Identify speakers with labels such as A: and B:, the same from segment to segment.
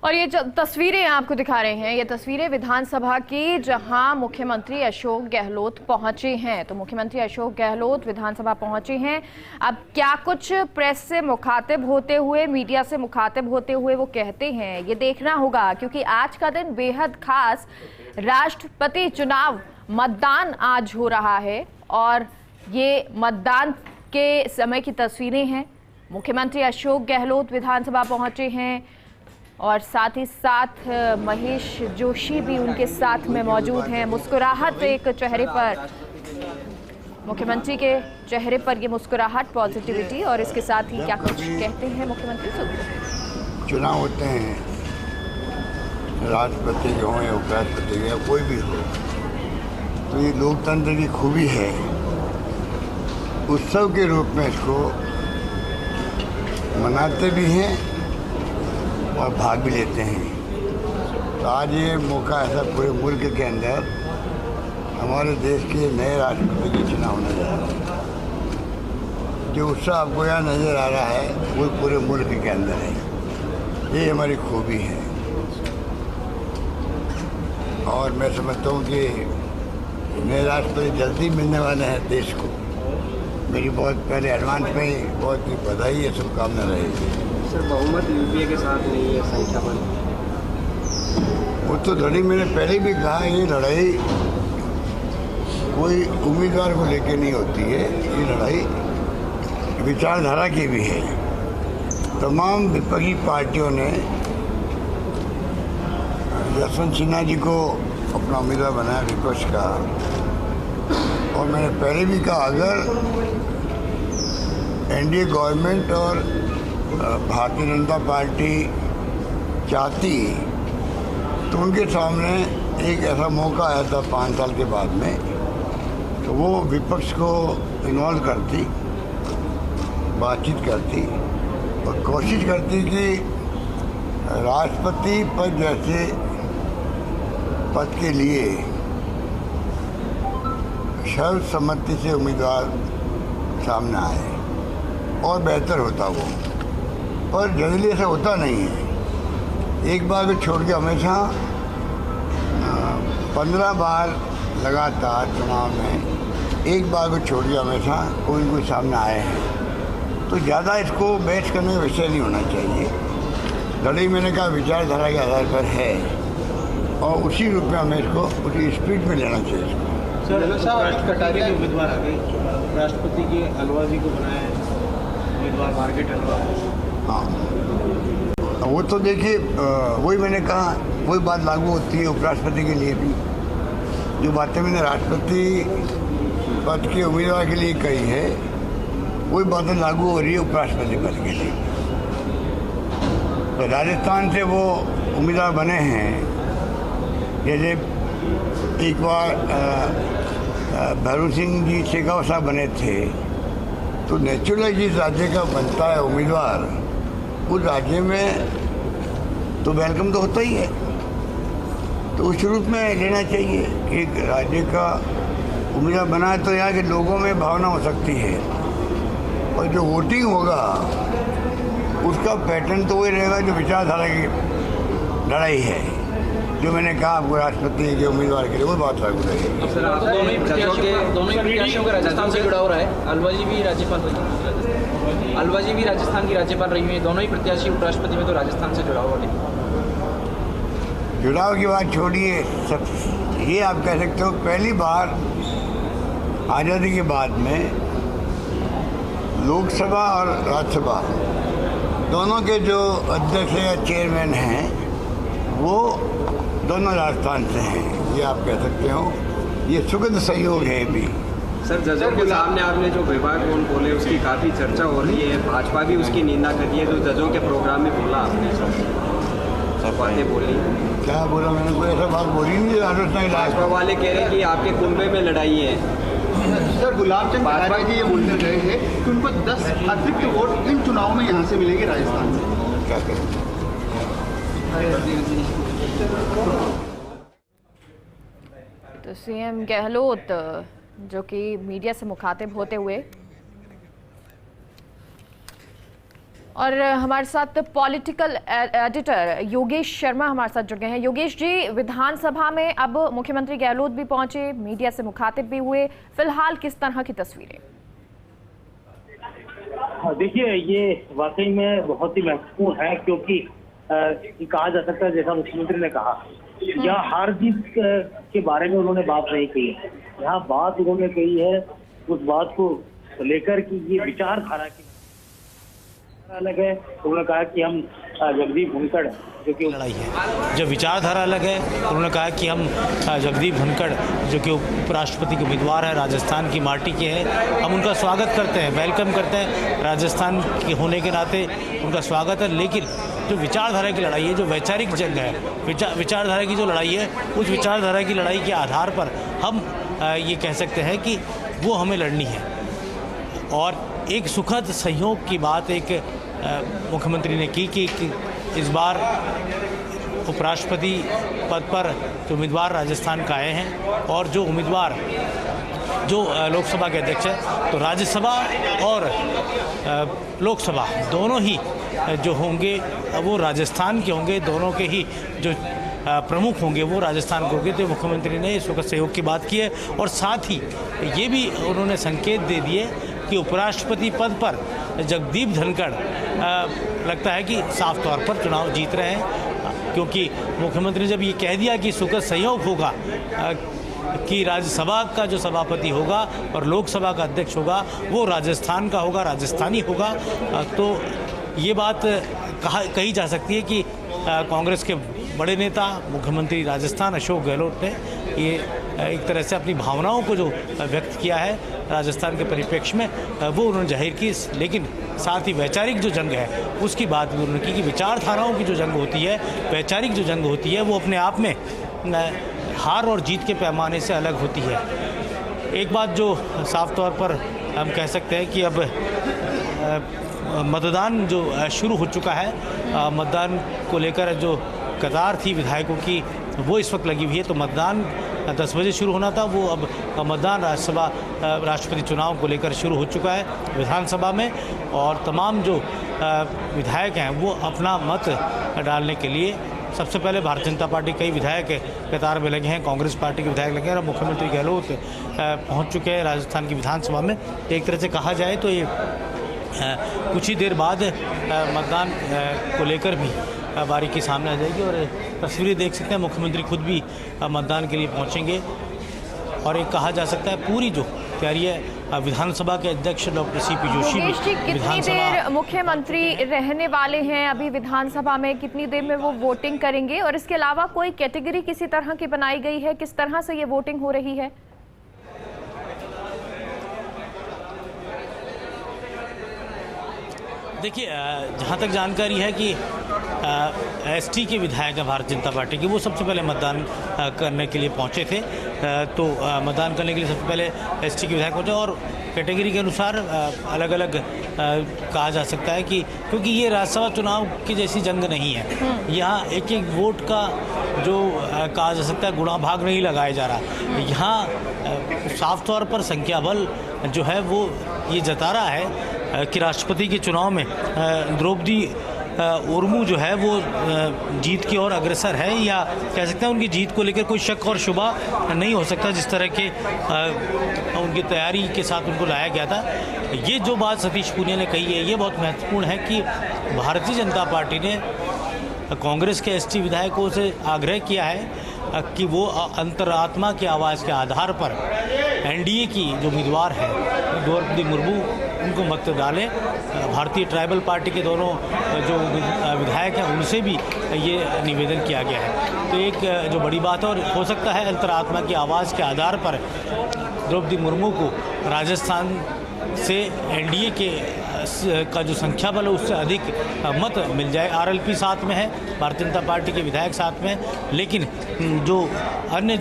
A: और ये जो तस्वीरें आपको दिखा रहे हैं, ये तस्वीरें विधानसभा की, जहां मुख्यमंत्री अशोक गहलोत पहुंचे हैं। तो मुख्यमंत्री अशोक गहलोत विधानसभा पहुंचे हैं। अब क्या कुछ प्रेस से मुखातिब होते हुए, मीडिया से मुखातिब होते हुए वो कहते हैं, ये देखना होगा, क्योंकि आज का दिन बेहद खास, राष्ट्रपति चुनाव मतदान आज हो रहा है और ये मतदान के समय की तस्वीरें हैं। मुख्यमंत्री अशोक गहलोत विधानसभा पहुंचे हैं और साथ ही साथ महेश जोशी भी उनके साथ में मौजूद हैं। मुस्कुराहट एक चेहरे पर, मुख्यमंत्री के चेहरे पर ये मुस्कुराहट, पॉजिटिविटी, और इसके साथ ही क्या कुछ कहते हैं मुख्यमंत्री।
B: चुनाव होते हैं, राष्ट्रपति के हों या उपराष्ट्रपति के, या कोई भी हो, तो ये लोकतंत्र की खूबी है। उत्सव के रूप में इसको मनाते भी हैं और भाग भी लेते हैं। तो आज ये मौका ऐसा पूरे मुल्क के अंदर हमारे देश के नए राष्ट्रपति के चुनाव होने जा रहा है। जो उत्साह आपको यहाँ नज़र आ रहा है वो पूरे मुल्क के अंदर है। ये हमारी खूबी है और मैं समझता हूँ कि नए राष्ट्रपति जल्दी मिलने वाले हैं देश को। मेरी बहुत पहले एडवांस में ही बहुत ही बधाई है, शुभकामना रहेगी।
C: सर, बहुमत यूपीए के साथ नहीं है, संख्या बल।
B: वो तो लड़ी, मैंने पहले भी कहा, ये लड़ाई कोई उम्मीदवार को लेके नहीं होती है, ये लड़ाई विचारधारा की भी है। तमाम विपक्षी पार्टियों ने यशवंत सिन्हा जी को अपना उम्मीदवार बनाया विपक्ष का, और मैंने पहले भी कहा अगर एनडीए गवर्नमेंट और भारतीय जनता पार्टी चाहती तो उनके सामने एक ऐसा मौका आया था 5 साल के बाद में, तो वो विपक्ष को इन्वॉल्व करती, बातचीत करती और कोशिश करती कि राष्ट्रपति पद जैसे पद के लिए सर्वसम्मति से उम्मीदवार सामने आए और बेहतर होता वो। पर जनरली ऐसा होता नहीं है। एक बार को छोड़ के हमेशा 15 बार लगातार चुनाव में एक बार को छोड़ के हमेशा कोई कोई सामने आए हैं। तो ज़्यादा इसको बहस करने का विषय नहीं होना चाहिए। लड़ाई मैंने कहा विचारधारा के आधार पर है और उसी रूप में हमें इसको उसी स्पीड में लेना चाहिए इसको।
C: सर, कटारिया के उम्मीदवार आ गए, राष्ट्रपति के अलवा जी को बनाया है उम्मीदवार, मार्केट अलवा।
B: हाँ, वो तो देखिए, वही मैंने कहा, वही बात लागू होती है उपराष्ट्रपति के लिए भी। जो बातें मैंने राष्ट्रपति पद के उम्मीदवार के लिए कही है वही बातें लागू हो रही है उपराष्ट्रपति पद के लिए। तो राजस्थान से वो उम्मीदवार बने हैं, जैसे एक बार भैरू सिंह जी शेखावत साहब बने थे, तो नेचुरल जिस राज्य का बनता है उम्मीदवार, उस राज्य में तो वेलकम तो होता ही है। तो उस रूप में लेना चाहिए कि एक राज्य का उम्मीदवार बना है तो यहाँ के लोगों में भावना हो सकती है, और जो वोटिंग होगा उसका पैटर्न तो वही रहेगा जो विचारधारा की लड़ाई है। जो मैंने कहा आपको राष्ट्रपति के उम्मीदवार के लिए वो बात लागू रहेगी।
C: सर, आप दोनों ही प्रत्याशियों का राजस्थान से जुड़ा हो रहा है। अलवा जी भी राज्यपाल रही, अलवा जी भी राजस्थान की राज्यपाल रही हुई है। दोनों ही प्रत्याशी उपराष्ट्रपति में तो राजस्थान से जुड़ा हुआ है।
B: जुड़ाव की बात छोड़िए, सब ये आप कह सकते हो पहली बार आज़ादी के बाद में लोकसभा और राज्यसभा दोनों के जो अध्यक्ष या चेयरमैन हैं वो दोनों राजस्थान से हैं। ये आप कह सकते हो, ये सुखद सहयोग है भी।
C: सर, जजों के सामने आपने जो विभाग कौन बोले उसकी काफ़ी चर्चा हो रही है, भाजपा भी उसकी निंदा कर रही है। जो जजों के प्रोग्राम में बोला आपने सब बातें बोली,
B: क्या बोला मैंने? कोई ऐसा बात बोली नहीं। राजस्थान
C: भाजपा वाले कह रहे हैं कि आपके कुनबे में लड़ाई है।
D: सर, गुलाब चंद कटारिया जी ये बोलते रहे हैं कि उनको 10 अतिरिक्त वोट इन चुनाव में यहाँ से मिलेंगे राजस्थान से।
B: क्या करें?
A: तो सीएम गहलोत जो कि मीडिया से मुखातिब होते हुए और हमारे साथ पॉलिटिकल एडिटर योगेश शर्मा हमारे साथ जुड़ गए हैं। योगेश जी, विधानसभा में अब मुख्यमंत्री गहलोत भी पहुंचे, मीडिया से मुखातिब भी हुए, फिलहाल किस तरह की तस्वीरें?
E: देखिए, ये वाकई में बहुत ही महत्वपूर्ण है, क्योंकि कहा जा सकता है, जैसा मुख्यमंत्री ने कहा, यहाँ हार जीत के बारे में उन्होंने बात नहीं की है। यहाँ बात उन्होंने कही है उस बात को लेकर कि ये विचारधारा की अलग है। उन्होंने कहा कि हम जगदीप धनखड़ जो कि
F: लड़ाई है, जब विचारधारा अलग है, उन्होंने कहा कि हम जगदीप धनखड़ जो कि उपराष्ट्रपति के उम्मीदवार है, राजस्थान की माटी के हैं, हम उनका स्वागत करते हैं, वेलकम करते हैं, राजस्थान के होने के नाते उनका स्वागत है। लेकिन जो विचारधारा की लड़ाई है, जो वैचारिक जंग है, विचारधारा की जो लड़ाई है, उस विचारधारा की लड़ाई के आधार पर हम ये कह सकते हैं कि वो हमें लड़नी है। और एक सुखद सहयोग की बात एक मुख्यमंत्री ने की कि इस बार उपराष्ट्रपति पद पर जो उम्मीदवार राजस्थान का आए हैं और जो उम्मीदवार जो लोकसभा के अध्यक्ष हैं, तो राज्यसभा और लोकसभा दोनों ही जो होंगे वो राजस्थान के होंगे, दोनों के ही जो प्रमुख होंगे वो राजस्थान के होंगे। तो मुख्यमंत्री ने इस वक्त सहयोग की बात की है और साथ ही ये भी उन्होंने संकेत दे दिए कि उपराष्ट्रपति पद पर जगदीप धनखड़ लगता है कि साफ तौर पर चुनाव जीत रहे हैं, क्योंकि मुख्यमंत्री ने जब ये कह दिया कि सुखद सहयोग होगा कि राज्यसभा का जो सभापति होगा और लोकसभा का अध्यक्ष होगा वो राजस्थान का होगा, राजस्थानी होगा, तो ये बात कही जा सकती है कि कांग्रेस के बड़े नेता मुख्यमंत्री राजस्थान अशोक गहलोत ने ये एक तरह से अपनी भावनाओं को जो व्यक्त किया है राजस्थान के परिप्रेक्ष्य में, वो उन्होंने जाहिर की। लेकिन साथ ही वैचारिक जो जंग है उसकी बात भी उन्होंने की कि विचारधाराओं की जो जंग होती है, वैचारिक जो जंग होती है, वो अपने आप में हार और जीत के पैमाने से अलग होती है। एक बात जो साफ तौर पर हम कह सकते हैं कि अब मतदान जो शुरू हो चुका है, मतदान को लेकर जो कतार थी विधायकों की वो इस वक्त लगी हुई है। तो मतदान 10 बजे शुरू होना था, वो अब मतदान राज्यसभा राष्ट्रपति चुनाव को लेकर शुरू हो चुका है विधानसभा में, और तमाम जो विधायक हैं वो अपना मत डालने के लिए सबसे पहले भारतीय जनता पार्टी कई विधायक कतार में लगे हैं, कांग्रेस पार्टी के विधायक लगे हैं और मुख्यमंत्री गहलोत पहुंच चुके हैं राजस्थान की विधानसभा में। एक तरह से कहा जाए तो ये कुछ ही देर बाद मतदान को लेकर भी बारीकी सामने आ जाएगी और तस्वीरें देख सकते हैं, मुख्यमंत्री खुद भी मतदान के लिए पहुंचेंगे। और एक कहा जा सकता है पूरी जो तैयारी है विधानसभा के अध्यक्ष डॉक्टर CP जोशी भी
A: कितनी देर मुख्यमंत्री रहने वाले हैं अभी विधानसभा में, कितनी देर में वो वोटिंग करेंगे, और इसके अलावा कोई कैटेगरी किसी तरह की बनाई गई है, किस तरह से ये वोटिंग हो रही है?
F: देखिए, जहाँ तक जानकारी है कि ST के विधायक हैं भारतीय जनता पार्टी के, वो सबसे पहले मतदान करने के लिए पहुँचे थे। तो मतदान करने के लिए सबसे पहले ST के विधायक पहुँचे और कैटेगरी के अनुसार अलग अलग कहा जा सकता है कि क्योंकि ये राज्यसभा चुनाव की जैसी जंग नहीं है, यहाँ एक एक वोट का जो कहा जा सकता है गुणा भाग नहीं लगाया जा रहा। यहाँ साफ तौर पर संख्या बल जो है वो ये जता रहा है कि राष्ट्रपति के चुनाव में द्रौपदी मुर्मू जो है वो जीत की ओर अग्रसर है, या कह सकते हैं उनकी जीत को लेकर कोई शक और शुबा नहीं हो सकता। जिस तरह के उनकी तैयारी के साथ उनको लाया गया था, ये जो बात सतीश पूनिया ने कही है ये बहुत महत्वपूर्ण है कि भारतीय जनता पार्टी ने कांग्रेस के ST विधायकों से आग्रह किया है कि वो अंतरात्मा की आवाज़ के आधार पर NDA की जो उम्मीदवार है द्रौपदी मुर्मू उनको मत डालें। भारतीय ट्राइबल पार्टी के दोनों जो विधायक हैं उनसे भी ये निवेदन किया गया है। तो एक जो बड़ी बात है, और हो सकता है अंतरात्मा की आवाज़ के आधार पर द्रौपदी मुर्मू को राजस्थान से NDA के का जो संख्या बल है उससे अधिक मत मिल जाए। RLP साथ में है, भारतीय जनता पार्टी के विधायक साथ में, लेकिन जो अन्य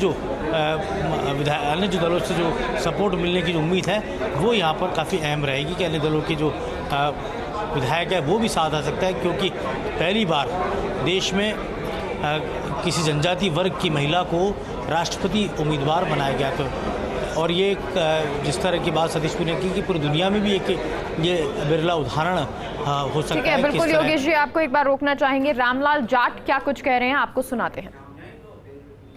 F: दलों से जो सपोर्ट मिलने की जो उम्मीद है वो यहाँ पर काफ़ी अहम रहेगी कि अन्य दलों के जो विधायक है वो भी साथ आ सकता है, क्योंकि पहली बार देश में किसी जनजातीय वर्ग की महिला को राष्ट्रपति उम्मीदवार बनाया गया। तो और ये जिस तरह की बात सतीश पुनिया की कि पूरी दुनिया में भी एक ये बिरला उदाहरण हो सकता है।
A: ठीक है, बिल्कुल योगेश जी, आपको एक बार रोकना चाहेंगे। रामलाल जाट क्या कुछ कह रहे हैं, आपको सुनाते हैं।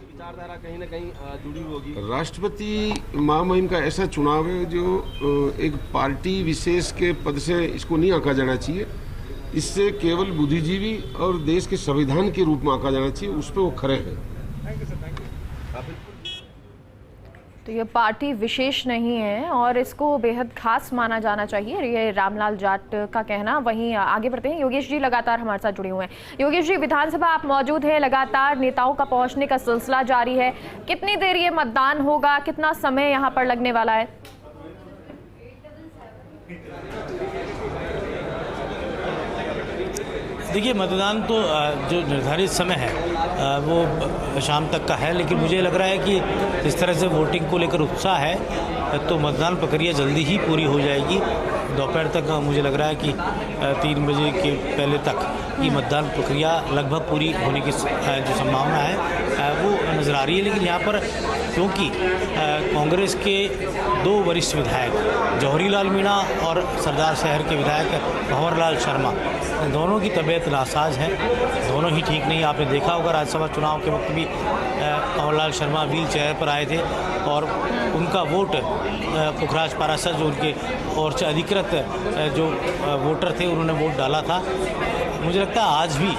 G: विचारधारा कहीं ना कहीं जुड़ी होगी। राष्ट्रपति महामहिम का ऐसा चुनाव है जो एक पार्टी विशेष के पद से इसको नहीं आंका जाना चाहिए। इससे केवल बुद्धिजीवी और देश के संविधान के रूप में आंका जाना चाहिए, उस पर वो खरे हैं।
A: तो ये पार्टी विशेष नहीं है और इसको बेहद खास माना जाना चाहिए, ये रामलाल जाट का कहना। वहीं आगे बढ़ते हैं, योगेश जी लगातार हमारे साथ जुड़े हुए हैं। योगेश जी, विधानसभा आप मौजूद हैं, लगातार नेताओं का पहुंचने का सिलसिला जारी है। कितनी देर ये मतदान होगा, कितना समय यहाँ पर लगने वाला है?
F: देखिए, मतदान तो जो निर्धारित समय है वो शाम तक का है, लेकिन मुझे लग रहा है कि इस तरह से वोटिंग को लेकर उत्साह है तो मतदान प्रक्रिया जल्दी ही पूरी हो जाएगी। दोपहर तक मुझे लग रहा है कि 3 बजे के पहले तक ये मतदान प्रक्रिया लगभग पूरी होने की जो संभावना है वो नज़र आ रही है। लेकिन यहाँ पर क्योंकि कांग्रेस के 2 वरिष्ठ विधायक जौहरी लाल मीणा और सरदार शहर के विधायक भंवर लाल शर्मा, दोनों की तबीयत नासाज है, दोनों ही ठीक नहीं। आपने देखा होगा राज्यसभा चुनाव के वक्त भी भंवर लाल शर्मा व्हील चेयर पर आए थे और उनका वोट पुखराज पारासर जो उनके और से अधिकृत जो वोटर थे उन्होंने वोट डाला था। मुझे लगता है आज भी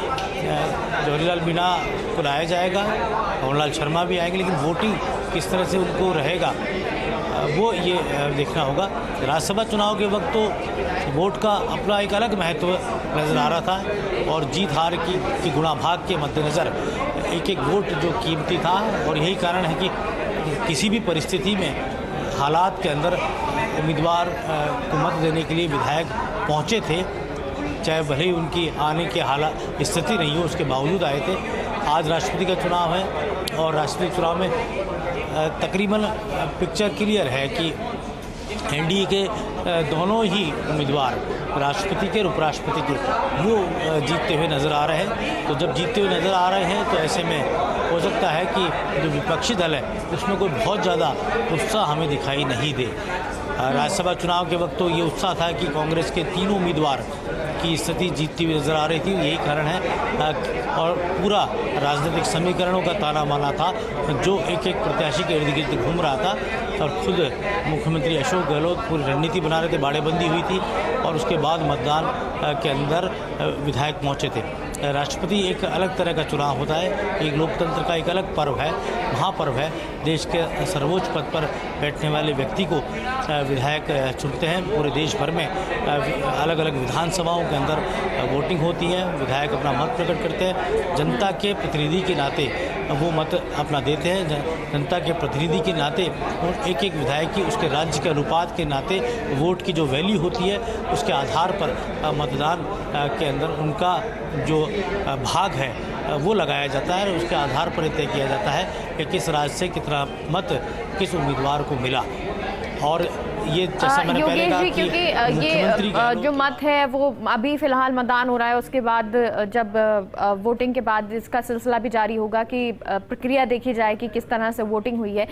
F: जौहरी लाल मीणा को लाया जाएगा, भंवर लाल शर्मा भी आएंगे, लेकिन वोटिंग किस तरह से उनको रहेगा वो ये देखना होगा। राज्यसभा चुनाव के वक्त तो वोट का अपना एक अलग महत्व नज़र आ रहा था और जीत हार की गुणाभाग के मद्देनज़र एक एक वोट जो कीमती था, और यही कारण है कि किसी भी परिस्थिति में हालात के अंदर उम्मीदवार को मत देने के लिए विधायक पहुंचे थे, चाहे भले ही उनकी आने के हालात स्थिति नहीं हो, उसके बावजूद आए थे। आज राष्ट्रपति का चुनाव है और राष्ट्रपति चुनाव में तकरीबन पिक्चर क्लियर है कि एनडीए के दोनों ही उम्मीदवार राष्ट्रपति के और उपराष्ट्रपति के वो जीतते हुए नज़र आ रहे हैं। तो जब जीतते हुए नज़र आ रहे हैं तो ऐसे में हो सकता है कि जो विपक्षी दल है उसमें कोई बहुत ज़्यादा उत्साह हमें दिखाई नहीं दे। राज्यसभा चुनाव के वक्त तो ये उत्साह था कि कांग्रेस के 3 उम्मीदवार की स्थिति जीतती हुई नज़र आ रही थी, यही कारण है। और पूरा राजनीतिक समीकरणों का ताना बाना था जो एक एक प्रत्याशी के इर्द गिर्द घूम रहा था, और खुद मुख्यमंत्री अशोक गहलोत पूरी रणनीति बना रहे थे, बाड़ेबंदी हुई थी और उसके बाद मतदान के अंदर विधायक पहुंचे थे। राष्ट्रपति एक अलग तरह का चुनाव होता है, एक लोकतंत्र का एक अलग पर्व है, महापर्व है। देश के सर्वोच्च पद पर बैठने वाले व्यक्ति को विधायक चुनते हैं। पूरे देश भर में अलग अलग विधानसभाओं के अंदर वोटिंग होती है, विधायक अपना मत प्रकट करते हैं, जनता के प्रतिनिधि के नाते वो मत अपना देते हैं। जनता के प्रतिनिधि के नाते और एक एक विधायक की उसके राज्य के अनुपात के नाते वोट की जो वैल्यू होती है उसके आधार पर मतदान के अंदर उनका जो भाग है वो लगाया जाता है और उसके आधार पर तय किया जाता है कि किस राज्य से कितना मत किस उम्मीदवार को मिला। और ये जैसा मैंने पहले कहा कि
A: क्योंकि ये जो मत है वो अभी फिलहाल मतदान हो रहा है, उसके बाद जब वोटिंग के बाद इसका सिलसिला भी जारी होगा कि प्रक्रिया देखी जाए कि किस तरह से वोटिंग हुई है।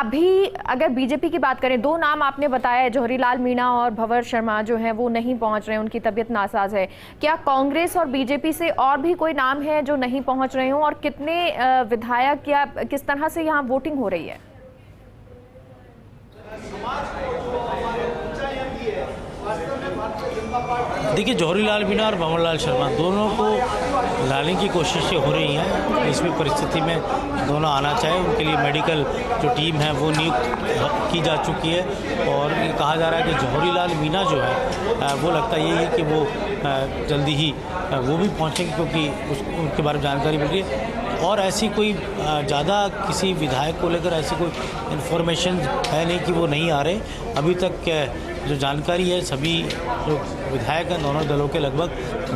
A: अभी अगर बीजेपी की बात करें, 2 नाम आपने बताया, जौहरी लाल मीणा और भंवर शर्मा जो है वो नहीं पहुंच रहे हैं, उनकी तबीयत नासाज है। क्या कांग्रेस और बीजेपी से और भी कोई नाम है जो नहीं पहुंच रहे हों, और कितने विधायक या किस तरह से यहाँ वोटिंग हो रही है?
F: देखिए, जौहरी लाल मीणा और भंवर लाल शर्मा दोनों को लाने की कोशिशें हो रही हैं। इस भी परिस्थिति में दोनों आना चाहिए, उनके लिए मेडिकल जो टीम है वो नियुक्त की जा चुकी है। और ये कहा जा रहा है कि जौहरी लाल मीणा जो है वो लगता यही है कि वो जल्दी ही वो भी पहुँचेंगे, क्योंकि उनके बारे में जानकारी मिल रही है। और ऐसी कोई ज़्यादा किसी विधायक को लेकर ऐसी कोई इन्फॉर्मेशन है नहीं कि वो नहीं आ रहे। अभी तक जो जानकारी है सभी जो विधायक हैं दोनों दलों के लगभग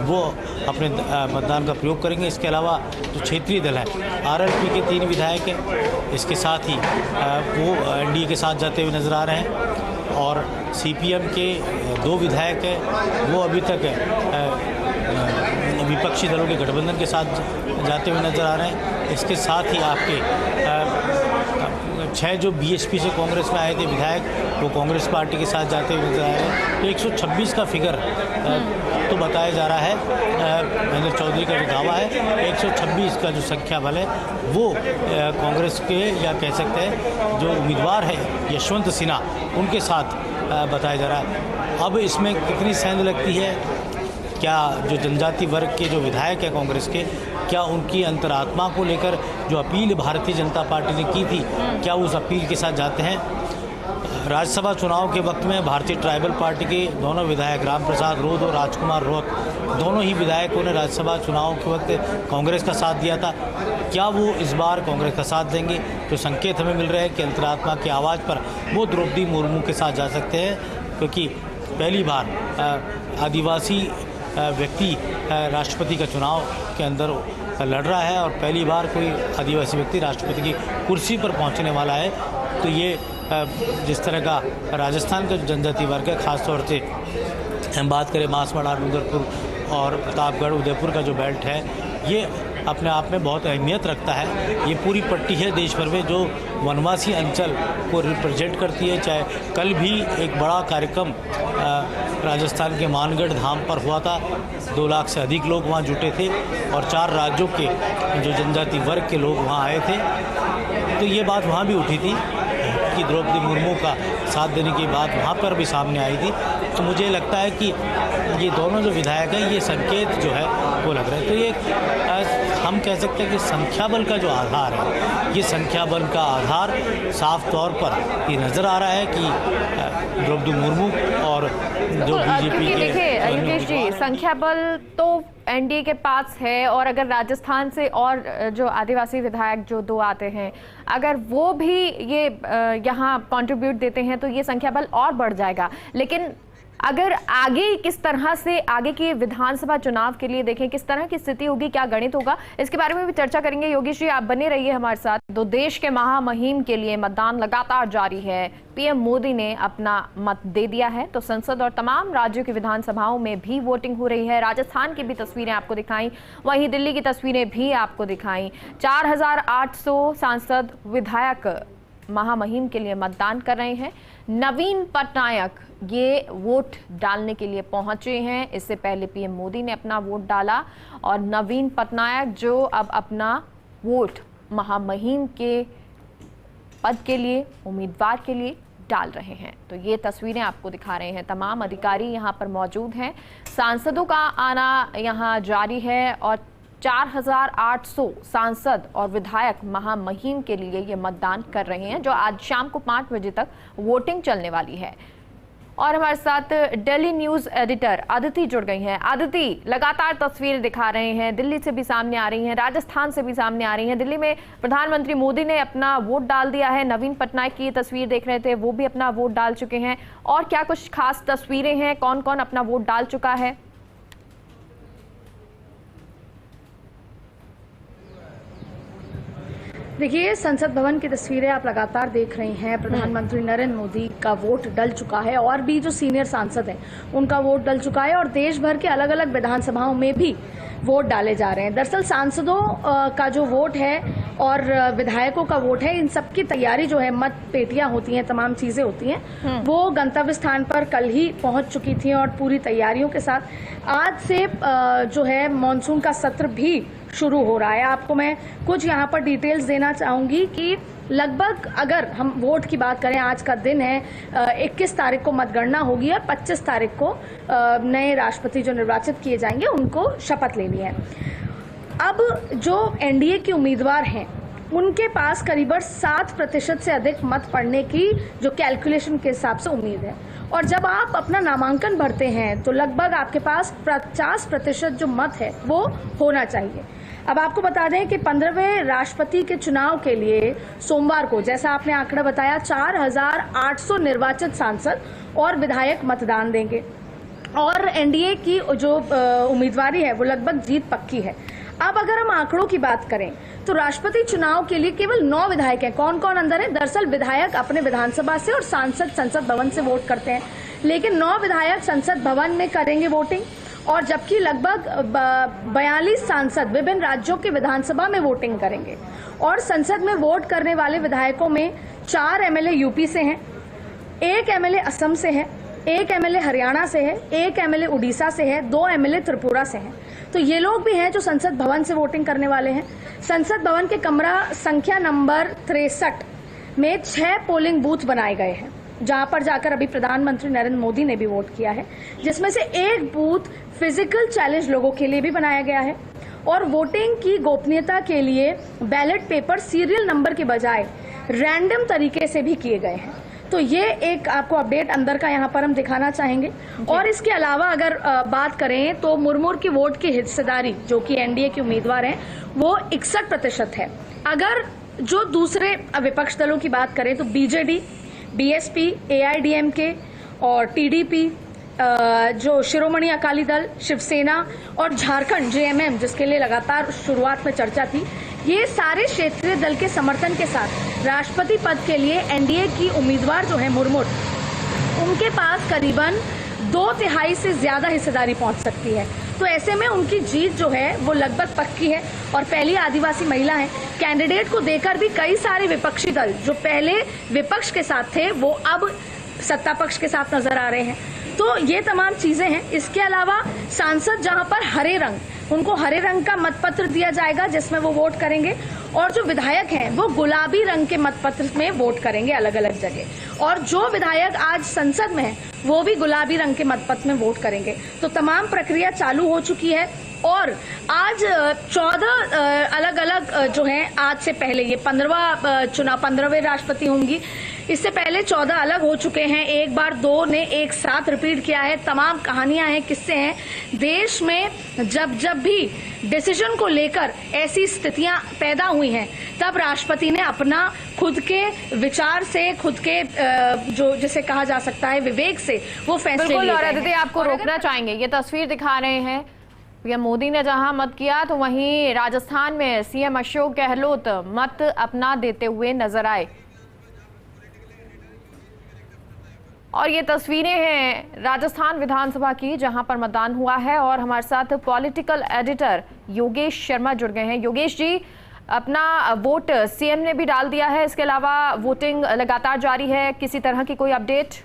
F: वो अपने मतदान का प्रयोग करेंगे। इसके अलावा जो क्षेत्रीय दल है आरएलपी के 3 विधायक हैं, इसके साथ ही वो एनडीए के साथ जाते हुए नज़र आ रहे हैं। और सीपीएम के 2 विधायक हैं, वो अभी तक विपक्षी दलों के गठबंधन के साथ जाते हुए नज़र आ रहे हैं। इसके साथ ही आपके 6 जो बीएसपी से कांग्रेस में आए थे विधायक, वो कांग्रेस पार्टी के साथ जाते हुए नजर आए हैं। तो 126 का फिगर तो बताया जा रहा है, महेंद्र चौधरी का जो दावा है 126 का जो संख्या बल है वो कांग्रेस के, या कह सकते हैं जो उम्मीदवार है यशवंत सिन्हा, उनके साथ बताया जा रहा है। अब इसमें कितनी सेंध लगती है, क्या जो जनजाति वर्ग के जो विधायक हैं कांग्रेस के, क्या उनकी अंतरात्मा को लेकर जो अपील भारतीय जनता पार्टी ने की थी, क्या उस अपील के साथ जाते हैं। राज्यसभा चुनाव के वक्त में भारतीय ट्राइबल पार्टी के दोनों विधायक राम प्रसाद रोध और राजकुमार रोध, दोनों ही विधायकों ने राज्यसभा चुनाव के वक्त कांग्रेस का साथ दिया था। क्या वो इस बार कांग्रेस का साथ देंगे? तो संकेत हमें मिल रहे हैं कि अंतरात्मा की आवाज़ पर वो द्रौपदी मुर्मू के साथ जा सकते हैं, क्योंकि पहली बार आदिवासी व्यक्ति राष्ट्रपति का चुनाव के अंदर लड़ रहा है और पहली बार कोई आदिवासी व्यक्ति राष्ट्रपति की कुर्सी पर पहुंचने वाला है। तो ये जिस तरह का राजस्थान का जो जनजाति वर्ग है, ख़ासतौर से हम बात करें बांसवाड़ा, डूंगरपुर और प्रतापगढ़, उदयपुर का जो बेल्ट है, ये अपने आप में बहुत अहमियत रखता है। ये पूरी पट्टी है देश भर में जो वनवासी अंचल को रिप्रेजेंट करती है। चाहे कल भी एक बड़ा कार्यक्रम राजस्थान के मानगढ़ धाम पर हुआ था, 2 लाख से अधिक लोग वहाँ जुटे थे और 4 राज्यों के जो जनजाति वर्ग के लोग वहाँ आए थे। तो ये बात वहाँ भी उठी थी कि द्रौपदी मुर्मू का साथ देने की बात वहाँ पर भी सामने आई थी। तो मुझे लगता है कि ये दोनों जो विधायक हैं, ये संकेत जो है वो लग रहा है। तो ये हम कह सकते हैं कि संख्या बल का जो आधार है, ये संख्या बल का आधार साफ तौर पर ये नज़र आ रहा है कि द्रौपदी मुर्मू और जो बीजेपी के,
A: देखिए योगेश जी, संख्या बल तो एनडीए के पास है, और अगर राजस्थान से और जो आदिवासी विधायक जो 2 आते हैं, अगर वो भी ये यहाँ कंट्रीब्यूट देते हैं तो ये संख्या बल और बढ़ जाएगा। लेकिन अगर आगे किस तरह से आगे के विधानसभा चुनाव के लिए देखें, किस तरह की स्थिति होगी, क्या गणित होगा, इसके बारे में भी चर्चा करेंगे। योगेश जी, आप बने रहिए हमारे साथ। तो देश के महामहिम के लिए मतदान लगातार जारी है। पीएम मोदी ने अपना मत दे दिया है, तो संसद और तमाम राज्यों की विधानसभाओं में भी वोटिंग हो रही है। राजस्थान की भी तस्वीरें आपको दिखाई, वहीं दिल्ली की तस्वीरें भी आपको दिखाई। 4800 सांसद विधायक महामहिम के लिए मतदान कर रहे हैं। नवीन पटनायक ये वोट डालने के लिए पहुंचे हैं। इससे पहले पीएम मोदी ने अपना वोट डाला और नवीन पटनायक जो अब अपना वोट महामहिम के पद के लिए, उम्मीदवार के लिए डाल रहे हैं। तो ये तस्वीरें आपको दिखा रहे हैं। तमाम अधिकारी यहाँ पर मौजूद हैं। सांसदों का आना यहाँ जारी है और 4800 सांसद और विधायक महामहिम के लिए ये मतदान कर रहे हैं, जो आज शाम को 5 बजे तक वोटिंग चलने वाली है। और हमारे साथ दिल्ली न्यूज एडिटर अदिति जुड़ गई हैं। अदिति, लगातार तस्वीर दिखा रहे हैं, दिल्ली से भी सामने आ रही हैं, राजस्थान से भी सामने आ रही हैं। दिल्ली में प्रधानमंत्री मोदी ने अपना वोट डाल दिया है, नवीन पटनायक की तस्वीर देख रहे थे, वो भी अपना वोट डाल चुके हैं। और क्या कुछ खास तस्वीरें हैं, कौन कौन अपना वोट डाल चुका है?
H: देखिए, संसद भवन की तस्वीरें आप लगातार देख रही हैं। प्रधानमंत्री नरेंद्र मोदी का वोट डल चुका है और भी जो सीनियर सांसद हैं उनका वोट डल चुका है और देश भर के अलग अलग विधानसभाओं में भी वोट डाले जा रहे हैं। दरअसल सांसदों का जो वोट है और विधायकों का वोट है, इन सब की तैयारी जो है, मत पेटियां होती हैं, तमाम चीजें होती हैं, वो गंतव्य स्थान पर कल ही पहुंच चुकी थी और पूरी तैयारियों के साथ आज से जो है मानसून का सत्र भी शुरू हो रहा है। आपको मैं कुछ यहाँ पर डिटेल्स देना चाहूंगी कि लगभग अगर हम वोट की बात करें, आज का दिन है, 21 तारीख को मतगणना होगी और 25 तारीख को नए राष्ट्रपति जो निर्वाचित किए जाएंगे उनको शपथ लेनी है। अब जो एनडीए के उम्मीदवार हैं उनके पास करीबन 7% से अधिक मत पड़ने की जो कैलकुलेशन के हिसाब से उम्मीद है, और जब आप अपना नामांकन भरते हैं तो लगभग आपके पास 50% जो मत है वो होना चाहिए। अब आपको बता दें कि 15वें राष्ट्रपति के चुनाव के लिए सोमवार को, जैसा आपने आंकड़ा बताया, 4800 निर्वाचित सांसद और विधायक मतदान देंगे और एनडीए की जो उम्मीदवारी है वो लगभग जीत पक्की है। अब अगर हम आंकड़ों की बात करें तो राष्ट्रपति चुनाव के लिए केवल 9 विधायक हैं। कौन कौन अंदर है? दरअसल विधायक अपने विधानसभा से और सांसद संसद भवन से वोट करते हैं, लेकिन 9 विधायक संसद भवन में करेंगे वोटिंग और जबकि लगभग 42 सांसद विभिन्न राज्यों के विधानसभा में वोटिंग करेंगे। और संसद में वोट करने वाले विधायकों में 4 एमएलए यूपी से हैं, 1 एमएलए असम से है, 1 एमएलए हरियाणा से है, 1 एमएलए उड़ीसा से है, 2 एमएलए त्रिपुरा से हैं। तो ये लोग भी हैं जो संसद भवन से वोटिंग करने वाले हैं। संसद भवन के कमरा संख्या नंबर 63 में 6 पोलिंग बूथ बनाए गए हैं, जहां पर जाकर अभी प्रधानमंत्री नरेंद्र मोदी ने भी वोट किया है, जिसमें से 1 बूथ फिजिकल चैलेंज लोगों के लिए भी बनाया गया है। और वोटिंग की गोपनीयता के लिए बैलेट पेपर सीरियल नंबर के बजाय रैंडम तरीके से भी किए गए हैं। तो ये एक आपको अपडेट अंदर का यहाँ पर हम दिखाना चाहेंगे। और इसके अलावा अगर बात करें तो मुर्मू की वोट की हिस्सेदारी, जो कि एनडीए के उम्मीदवार हैं, वो 61% है। अगर जो दूसरे विपक्ष दलों की बात करें तो बीजेडी, बीएसपी, एआईडीएमके और टीडीपी, जो शिरोमणि अकाली दल, शिवसेना और झारखंड जेएमएम, जिसके लिए लगातार शुरुआत में चर्चा थी, ये सारे क्षेत्रीय दल के समर्थन के साथ राष्ट्रपति पद के लिए एनडीए की उम्मीदवार जो है मुर्मू, उनके पास करीबन 2/3 से ज्यादा हिस्सेदारी पहुंच सकती है। तो ऐसे में उनकी जीत जो है वो लगभग पक्की है। और पहली आदिवासी महिला है। कैंडिडेट को देकर भी कई सारे विपक्षी दल जो पहले विपक्ष के साथ थे वो अब सत्ता पक्ष के साथ नजर आ रहे हैं। तो ये तमाम चीजें हैं। इसके अलावा सांसद जहां पर हरे रंग, उनको हरे रंग का मतपत्र दिया जाएगा जिसमें वो वोट करेंगे, और जो विधायक हैं वो गुलाबी रंग के मतपत्र में वोट करेंगे अलग अलग जगह। और जो विधायक आज संसद में हैं वो भी गुलाबी रंग के मतपत्र में वोट करेंगे। तो तमाम प्रक्रिया चालू हो चुकी है। और आज 14 अलग अलग जो हैं, आज से पहले ये 15वें राष्ट्रपति होंगी, इससे पहले 14 अलग हो चुके हैं। एक बार 2 ने एक साथ रिपीट किया है। तमाम कहानियां हैं, किस्से हैं। देश में जब भी डिसीजन को लेकर ऐसी स्थितियां पैदा हुई हैं, तब राष्ट्रपति ने अपना खुद के विचार से, खुद के जो जिसे कहा जा सकता है विवेक से, वो फैसले लिए।
A: बिल्कुल। और अदिति, आपको रोकना चाहेंगे, ये तस्वीर दिखा रहे हैं, पीएम मोदी ने जहां मत किया तो वहीं राजस्थान में सीएम अशोक गहलोत मत अपना देते हुए नजर आए। और ये तस्वीरें हैं राजस्थान विधानसभा की, जहां पर मतदान हुआ है। और हमारे साथ पॉलिटिकल एडिटर योगेश शर्मा जुड़ गए हैं। योगेश जी, अपना वोट सीएम ने भी डाल दिया है, इसके अलावा वोटिंग लगातार जारी है, किसी तरह की कोई अपडेट?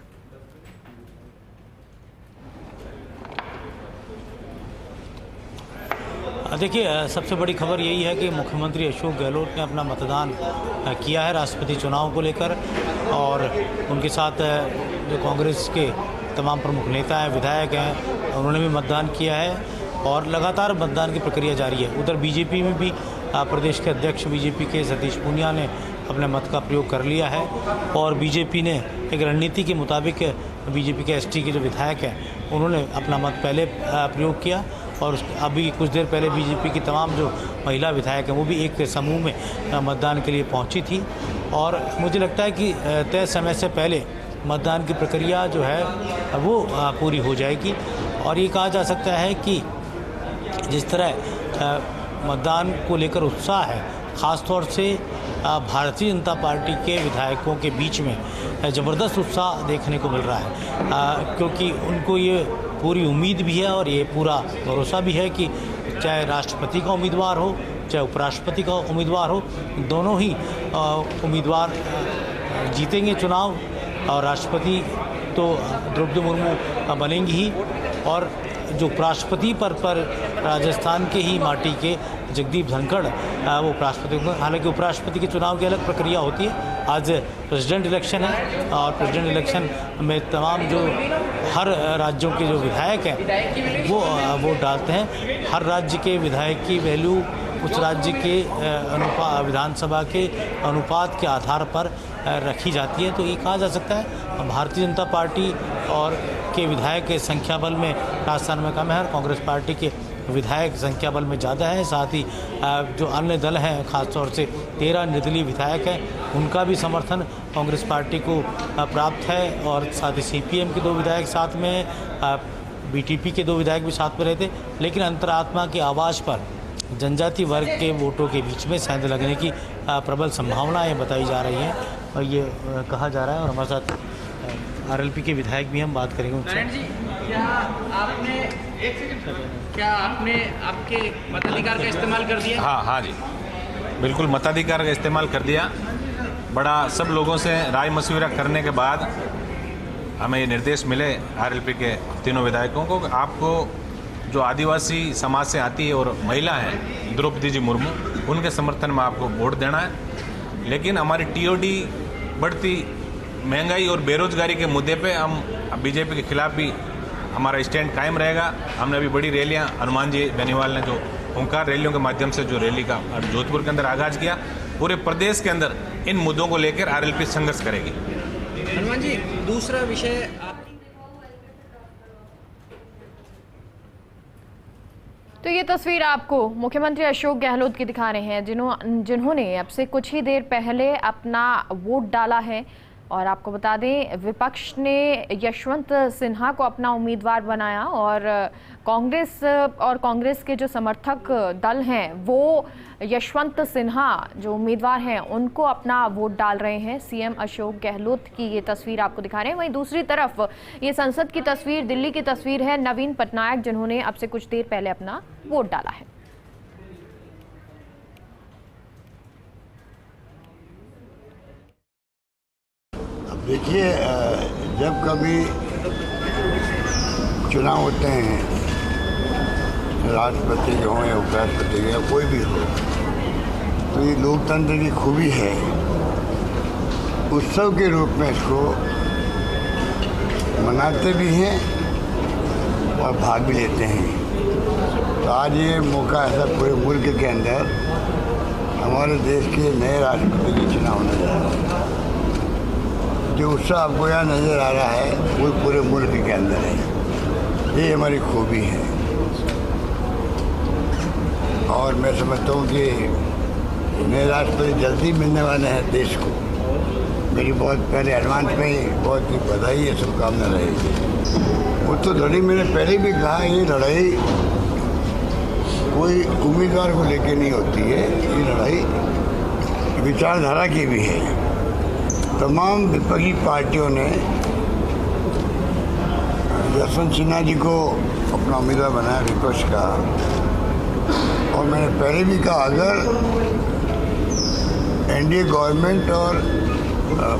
F: देखिए, सबसे बड़ी खबर यही है कि मुख्यमंत्री अशोक गहलोत ने अपना मतदान किया है राष्ट्रपति चुनाव को लेकर। और उनके साथ जो कांग्रेस के तमाम प्रमुख नेता हैं, विधायक हैं, उन्होंने भी मतदान किया है। और लगातार मतदान की प्रक्रिया जारी है। उधर बीजेपी में भी प्रदेश के अध्यक्ष बीजेपी के सतीश पूनिया ने अपने मत का प्रयोग कर लिया है। और बीजेपी ने एक रणनीति के मुताबिक बीजेपी के एसटी के जो विधायक हैं उन्होंने अपना मत पहले प्रयोग किया। और अभी कुछ देर पहले बीजेपी की तमाम जो महिला विधायक हैं वो भी एक समूह में मतदान के लिए पहुंची थी। और मुझे लगता है कि तय समय से पहले मतदान की प्रक्रिया जो है वो पूरी हो जाएगी। और ये कहा जा सकता है कि जिस तरह मतदान को लेकर उत्साह है, ख़ास तौर से भारतीय जनता पार्टी के विधायकों के बीच में ज़बरदस्त उत्साह देखने को मिल रहा है, क्योंकि उनको ये पूरी उम्मीद भी है और ये पूरा भरोसा भी है कि चाहे राष्ट्रपति का उम्मीदवार हो, चाहे उपराष्ट्रपति का उम्मीदवार हो, दोनों ही उम्मीदवार जीतेंगे चुनाव। और राष्ट्रपति तो द्रौपदी मुर्मू बनेंगी ही। और जो उपराष्ट्रपति पर राजस्थान के ही माटी के जगदीप धनखड़ वो उपराष्ट्रपति होंगे। हालांकि उपराष्ट्रपति के चुनाव की अलग प्रक्रिया होती है। आज प्रेसिडेंट इलेक्शन है और प्रेसिडेंट इलेक्शन में तमाम जो हर राज्यों के जो विधायक हैं वो वोट डालते हैं। हर राज्य के विधायक की वैल्यू उस राज्य के विधानसभा के अनुपात के आधार पर रखी जाती है। तो ये कहा जा सकता है भारतीय जनता पार्टी और के विधायक के संख्या बल में राजस्थान में कम है और कांग्रेस पार्टी के विधायक संख्या बल में ज़्यादा है। साथ ही जो अन्य दल हैं, खासतौर से 13 निर्दलीय विधायक हैं, उनका भी समर्थन कांग्रेस पार्टी को प्राप्त है। और साथ ही सीपीएम के 2 विधायक साथ में हैं, बीटीपी के 2 विधायक भी साथ में रहते। लेकिन अंतरात्मा की आवाज़ पर जनजाति वर्ग के वोटों के बीच में सेंध लगने की प्रबल संभावनाएं बताई जा रही हैं और ये कहा जा रहा है। और हमारे साथ आरएलपी के विधायक भी हम बात करेंगे उनसे।
C: नारायण जी, क्या आपने क्या आपने आपके मताधिकार का इस्तेमाल कर दिया?
I: हाँ जी, बिल्कुल मताधिकार का इस्तेमाल कर दिया। बड़ा सब लोगों से राय मशविरा करने के बाद हमें ये निर्देश मिले आरएलपी के तीनों विधायकों को, आपको जो आदिवासी समाज से आती है और महिला है द्रौपदी जी मुर्मू, उनके समर्थन में आपको वोट देना है। लेकिन हमारी टीओडी बढ़ती महंगाई और बेरोजगारी के मुद्दे पे हम बीजेपी के खिलाफ भी हमारा स्टैंड कायम रहेगा। हमने अभी बड़ी रैलियां, हनुमान जी बेनीवाल ने जो ओंकार रैलियों के माध्यम से जो रैली का जोधपुर के अंदर आगाज किया, पूरे प्रदेश के अंदर इन मुद्दों को लेकर आरएलपी संघर्ष करेगी।
C: हनुमान जी, दूसरा विषय
A: तो ये तस्वीर आपको मुख्यमंत्री अशोक गहलोत की दिखा रहे हैं, जिन्होंने अब से कुछ ही देर पहले अपना वोट डाला है। और आपको बता दें, विपक्ष ने यशवंत सिन्हा को अपना उम्मीदवार बनाया और कांग्रेस के जो समर्थक दल हैं वो यशवंत सिन्हा जो उम्मीदवार हैं उनको अपना वोट डाल रहे हैं। सीएम अशोक गहलोत की ये तस्वीर आपको दिखा रहे हैं। वहीं दूसरी तरफ ये संसद की तस्वीर, दिल्ली की तस्वीर है नवीन पटनायक, जिन्होंने अब से कुछ देर पहले अपना वोट डाला है।
B: देखिए, जब कभी चुनाव होते हैं, राष्ट्रपति के हों या उपराष्ट्रपति के या कोई भी हो, तो ये लोकतंत्र की खूबी है। उत्सव के रूप में इसको मनाते भी हैं और भाग भी लेते हैं। तो आज ये मौका ऐसा पूरे मुल्क के अंदर हमारे देश के नए राष्ट्रपति के चुनाव होने जा रहा है। जो उत्साह आपको यहाँ नज़र आ रहा है वो पूरे मुल्क के अंदर है। ये हमारी खूबी है और मैं समझता हूँ कि नए राष्ट्रपति जल्दी मिलने वाले हैं देश को। मेरी बहुत पहले एडवांस में ही बहुत ही बधाई है, शुभकामना रहेगी। वो तो लड़ाई मैंने पहले भी कहा, ये लड़ाई कोई उम्मीदवार को लेके नहीं होती है, ये लड़ाई विचारधारा की भी है। तमाम विपक्षी पार्टियों ने यशवंत सिन्हा जी को अपना उम्मीदवार बनाया विपक्ष का। और मैंने पहले भी कहा, अगर एनडीए गवर्नमेंट और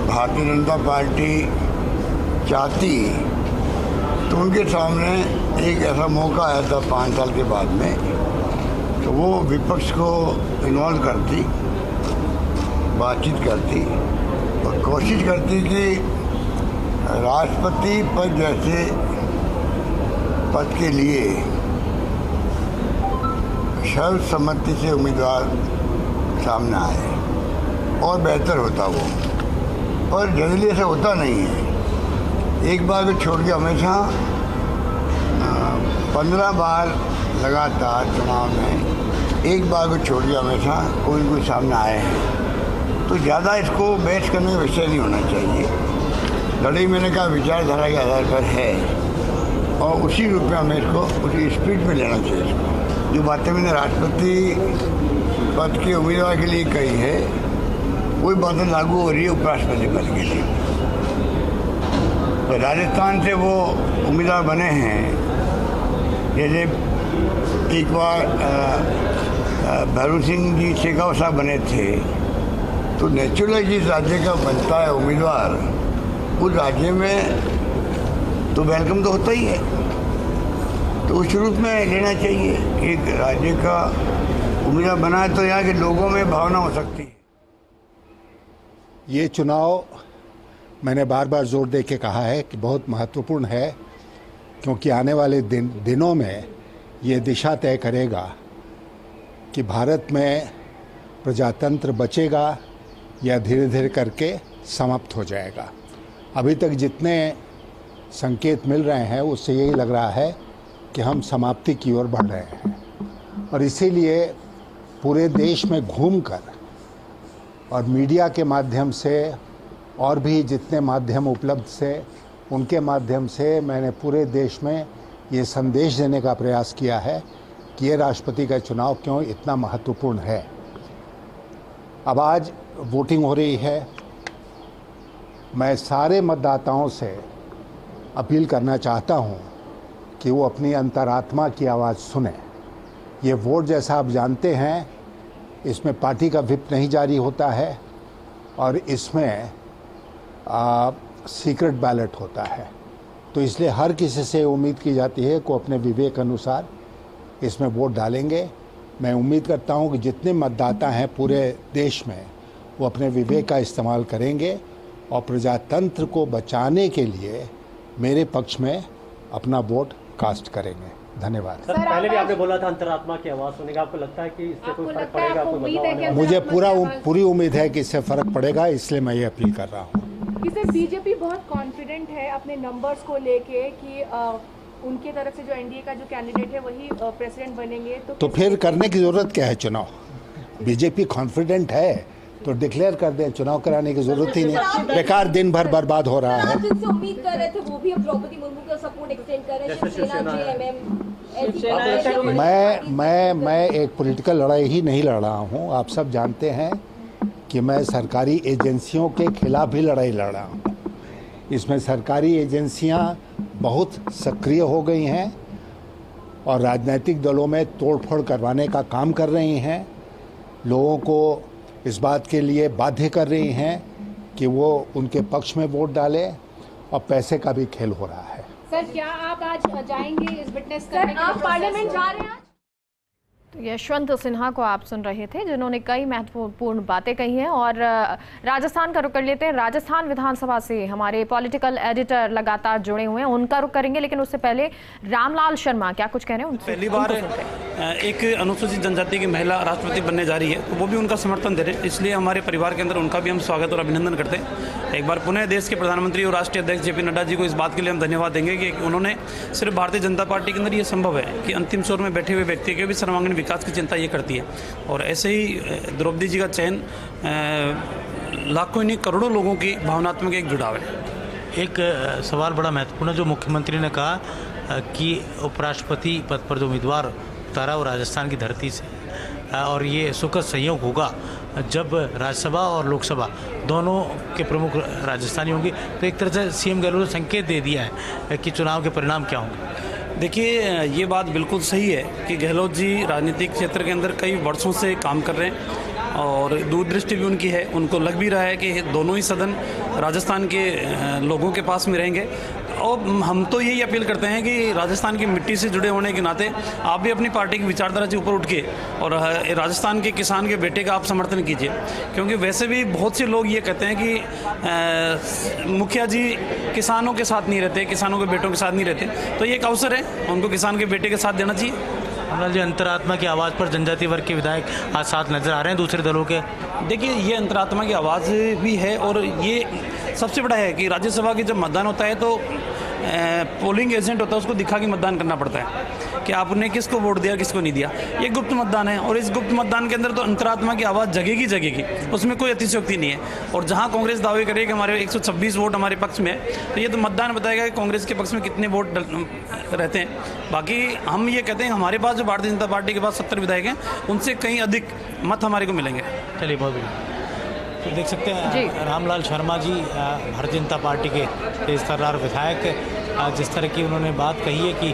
B: भारतीय जनता पार्टी चाहती तो उनके सामने एक ऐसा मौका आया था 5 साल के बाद में, तो वो विपक्ष को इन्वॉल्व करती, बातचीत करती और कोशिश करती कि राष्ट्रपति पद जैसे पद के लिए सर्वसम्मति से उम्मीदवार सामने आए और बेहतर होता वो। पर जनरली ऐसा होता नहीं है। एक बार को छोड़ के हमेशा 15 बार लगातार चुनाव में एक बार को छोड़ के हमेशा कोई कोई सामने आए हैं। तो ज़्यादा इसको बहस करने का विषय नहीं होना चाहिए। लड़ाई मैंने कहा विचारधारा के आधार पर है और उसी रूप में हमें इसको उसी स्पीड में लेना चाहिए। इसको जो बातें मैंने राष्ट्रपति पद के उम्मीदवार के लिए कही है वही बातें लागू हो रही है उपराष्ट्रपति पद के लिए। तो राजस्थान से वो उम्मीदवार बने हैं, जैसे एक बार भैरू सिंह जी शेखावत साहब बने थे, तो नेचुरल जिस राज्य का बनता है उम्मीदवार, उस राज्य में तो वेलकम तो होता ही है। तो उस रूप में लेना चाहिए कि एक राज्य का उम्मीदवार बना है तो यहाँ के लोगों में भावना हो सकती है।
J: ये चुनाव मैंने बार बार जोर दे के कहा है कि बहुत महत्वपूर्ण है, क्योंकि आने वाले दिनों में ये दिशा तय करेगा कि भारत में प्रजातंत्र बचेगा या धीरे धीरे करके समाप्त हो जाएगा। अभी तक जितने संकेत मिल रहे हैं उससे यही लग रहा है कि हम समाप्ति की ओर बढ़ रहे हैं। और इसीलिए पूरे देश में घूमकर और मीडिया के माध्यम से और भी जितने माध्यम उपलब्ध से उनके माध्यम से मैंने पूरे देश में ये संदेश देने का प्रयास किया है कि ये राष्ट्रपति का चुनाव क्यों इतना महत्वपूर्ण है। अब आज वोटिंग हो रही है। मैं सारे मतदाताओं से अपील करना चाहता हूं कि वो अपनी अंतरात्मा की आवाज़ सुने। ये वोट, जैसा आप जानते हैं, इसमें पार्टी का व्हिप नहीं जारी होता है और इसमें सीक्रेट बैलेट होता है। तो इसलिए हर किसी से उम्मीद की जाती है कि अपने विवेक अनुसार इसमें वोट डालेंगे। मैं उम्मीद करता हूं कि जितने मतदाता हैं पूरे देश में वो अपने विवेक का इस्तेमाल करेंगे और प्रजातंत्र को बचाने के लिए मेरे पक्ष में अपना वोट कास्ट करेंगे। धन्यवाद।
K: सर, पहले भी आपने बोला था अंतरात्मा की आवाज़ सुनेगा, आपको लगता है कि इससे कोई फर्क पड़ेगा?
J: मुझे पूरी उम्मीद है कि इससे फर्क पड़ेगा, इसलिए मैं ये अपील कर रहा हूँ।
L: सर, बीजेपी बहुत कॉन्फिडेंट है अपने नंबर्स को लेके कि उनके तरफ से जो एनडीए का जो कैंडिडेट है वही प्रेसिडेंट बनेंगे, तो
J: फिर करने की जरूरत क्या है चुनाव? बीजेपी कॉन्फिडेंट है तो डिक्लेयर कर दें, चुनाव कराने की जरूरत ही नहीं। बेकार दिन भर बर्बाद हो रहा है।
M: जिनसे उम्मीद कर रहे थे वो भी अब द्रौपदी मुर्मू का सपोर्ट एक्सटेंड कर रहे हैं।
J: मैं एक पॉलिटिकल लड़ाई ही नहीं लड़ रहा हूँ। आप सब जानते हैं कि मैं सरकारी एजेंसियों के खिलाफ भी लड़ाई लड़ रहा हूँ। इसमें सरकारी एजेंसियाँ बहुत सक्रिय हो गई हैं और राजनीतिक दलों में तोड़फोड़ करवाने का काम कर रही हैं। लोगों को इस बात के लिए बाध्य कर रही हैं कि वो उनके पक्ष में वोट डालें और पैसे का भी खेल हो रहा है।
L: सर, क्या आप आज जाएंगे इस विटनेस करने के लिए? आप पार्लियामेंट जा रहे हैं आज?
A: यशवंत सिन्हा को आप सुन रहे थे, जिन्होंने कई महत्वपूर्ण बातें कही हैं। और राजस्थान का रुख कर लेते हैं। राजस्थान विधानसभा से हमारे पॉलिटिकल एडिटर लगातार जुड़े हुए हैं, उनका रुख करेंगे। लेकिन उससे पहले रामलाल शर्मा क्या कुछ कह रहे हैं उनसे।
N: पहली बार एक अनुसूचित जनजाति की महिला राष्ट्रपति बनने जा रही है, तो वो भी उनका समर्थन दे रहे हैं। इसलिए हमारे परिवार के अंदर उनका भी हम स्वागत और अभिनंदन करते हैं। एक बार पुनः देश के प्रधानमंत्री और राष्ट्रीय अध्यक्ष जेपी नड्डा जी को इस बात के लिए हम धन्यवाद देंगे कि उन्होंने सिर्फ भारतीय जनता पार्टी के अंदर ये संभव है कि अंतिम छोर में बैठे हुए व्यक्ति के भी सर्वांगीण विकास की चिंता ये करती है। और ऐसे ही द्रौपदी जी का चयन लाखों नहीं करोड़ों लोगों की भावनात्मक एक जुड़ाव है।
F: एक सवाल बड़ा महत्वपूर्ण है जो मुख्यमंत्री ने कहा कि उपराष्ट्रपति पद पर जो उम्मीदवार उतारा वो राजस्थान की धरती से, और ये सुखद संयोग होगा जब राज्यसभा और लोकसभा दोनों के प्रमुख राजस्थानी होंगे। तो एक तरह से सीएम गहलोत ने संकेत दे दिया है कि चुनाव के परिणाम क्या होंगे।
N: देखिए, ये बात बिल्कुल सही है कि गहलोत जी राजनीतिक क्षेत्र के अंदर कई वर्षों से काम कर रहे हैं और दूरदृष्टि भी उनकी है। उनको लग भी रहा है कि दोनों ही सदन राजस्थान के लोगों के पास में रहेंगे। और हम तो यही अपील करते हैं कि राजस्थान की मिट्टी से जुड़े होने के नाते आप भी अपनी पार्टी की विचारधारा से ऊपर उठ के और राजस्थान के किसान के बेटे का आप समर्थन कीजिए। क्योंकि वैसे भी बहुत से लोग ये कहते हैं कि मुखिया जी किसानों के साथ नहीं रहते, किसानों के बेटों के साथ नहीं रहते। तो ये एक अवसर है, उनको किसान के बेटे के साथ देना चाहिए।
F: रामलाल जी, अंतरात्मा की आवाज़ पर जनजाति वर्ग के विधायक आज साथ नजर आ रहे हैं दूसरे दलों के।
N: देखिए, ये अंतरात्मा की आवाज़ भी है और ये सबसे बड़ा है कि राज्यसभा की जब मतदान होता है तो पोलिंग एजेंट होता है, उसको दिखा के मतदान करना पड़ता है कि आपने किसको वोट दिया किसको नहीं दिया। ये गुप्त मतदान है और इस गुप्त मतदान के अंदर तो अंतरात्मा की आवाज़ जगेगी, उसमें कोई अतिशयोक्ति नहीं है। और जहां कांग्रेस दावे करे कि हमारे 126 वोट हमारे पक्ष में है, तो ये तो मतदान बताएगा कि कांग्रेस के पक्ष में कितने वोट रहते हैं। बाकी हम ये कहते हैं हमारे पास जो भारतीय जनता पार्टी के पास 70 विधायक हैं, उनसे कहीं अधिक मत हमारे को मिलेंगे।
F: चलिए, बहुत बढ़िया। तो देख सकते हैं रामलाल शर्मा जी भारतीय जनता पार्टी के तेज तर्रार विधायक, जिस तरह की उन्होंने बात कही है कि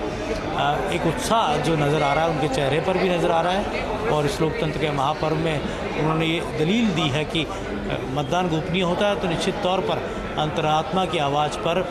F: एक उत्साह जो नज़र आ रहा है उनके चेहरे पर भी नज़र आ रहा है। और इस लोकतंत्र के महापर्व में उन्होंने ये दलील दी है कि मतदान गोपनीय होता है तो निश्चित तौर पर अंतरात्मा की आवाज़ पर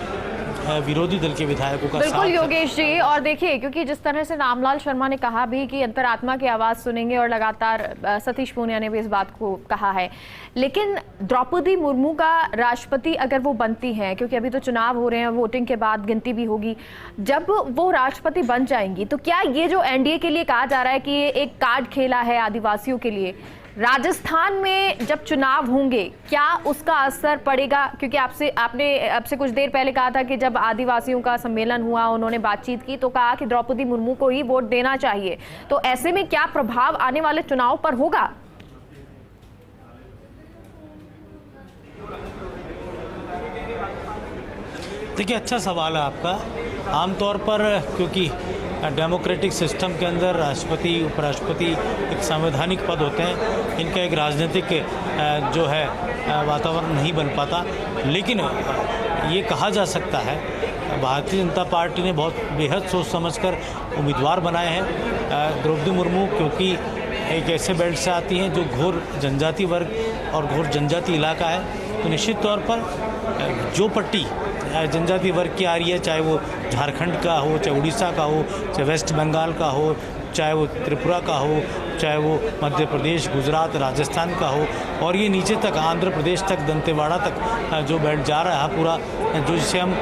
F: विरोधी दल के विधायकों का
A: बिल्कुल योगेश जी। और देखिए, क्योंकि जिस तरह से रामलाल शर्मा ने कहा भी कि अंतरात्मा की आवाज़ सुनेंगे और लगातार सतीश पूनिया ने भी इस बात को कहा है, लेकिन द्रौपदी मुर्मू का राष्ट्रपति अगर वो बनती हैं, क्योंकि अभी तो चुनाव हो रहे हैं, वोटिंग के बाद गिनती भी होगी, जब वो राष्ट्रपति बन जाएंगी तो क्या ये जो एनडीए के लिए कहा जा रहा है कि ये एक कार्ड खेला है आदिवासियों के लिए, राजस्थान में जब चुनाव होंगे क्या उसका असर पड़ेगा? क्योंकि आपसे कुछ देर पहले कहा था कि जब आदिवासियों का सम्मेलन हुआ, उन्होंने बातचीत की तो कहा कि द्रौपदी मुर्मू को ही वोट देना चाहिए। तो ऐसे में क्या प्रभाव आने वाले चुनाव पर होगा?
F: देखिए, अच्छा सवाल है आपका। आमतौर पर क्योंकि डेमोक्रेटिक सिस्टम के अंदर राष्ट्रपति उपराष्ट्रपति एक संवैधानिक पद होते हैं, इनका एक राजनीतिक जो है वातावरण नहीं बन पाता। लेकिन ये कहा जा सकता है भारतीय जनता पार्टी ने बहुत बेहद सोच समझकर उम्मीदवार बनाए हैं द्रौपदी मुर्मू, क्योंकि एक ऐसे बेल्ट से आती हैं जो घोर जनजाति वर्ग और घोर जनजाति इलाका है। तो निश्चित तौर पर जो पट्टी जनजाति वर्ग की आ रही है, चाहे वो झारखंड का हो, चाहे उड़ीसा का हो, चाहे वेस्ट बंगाल का हो, चाहे वो त्रिपुरा का हो, चाहे वो मध्य प्रदेश, गुजरात, राजस्थान का हो, और ये नीचे तक आंध्र प्रदेश तक, दंतेवाड़ा तक जो बेल्ट जा रहा है पूरा, जो जिसे हम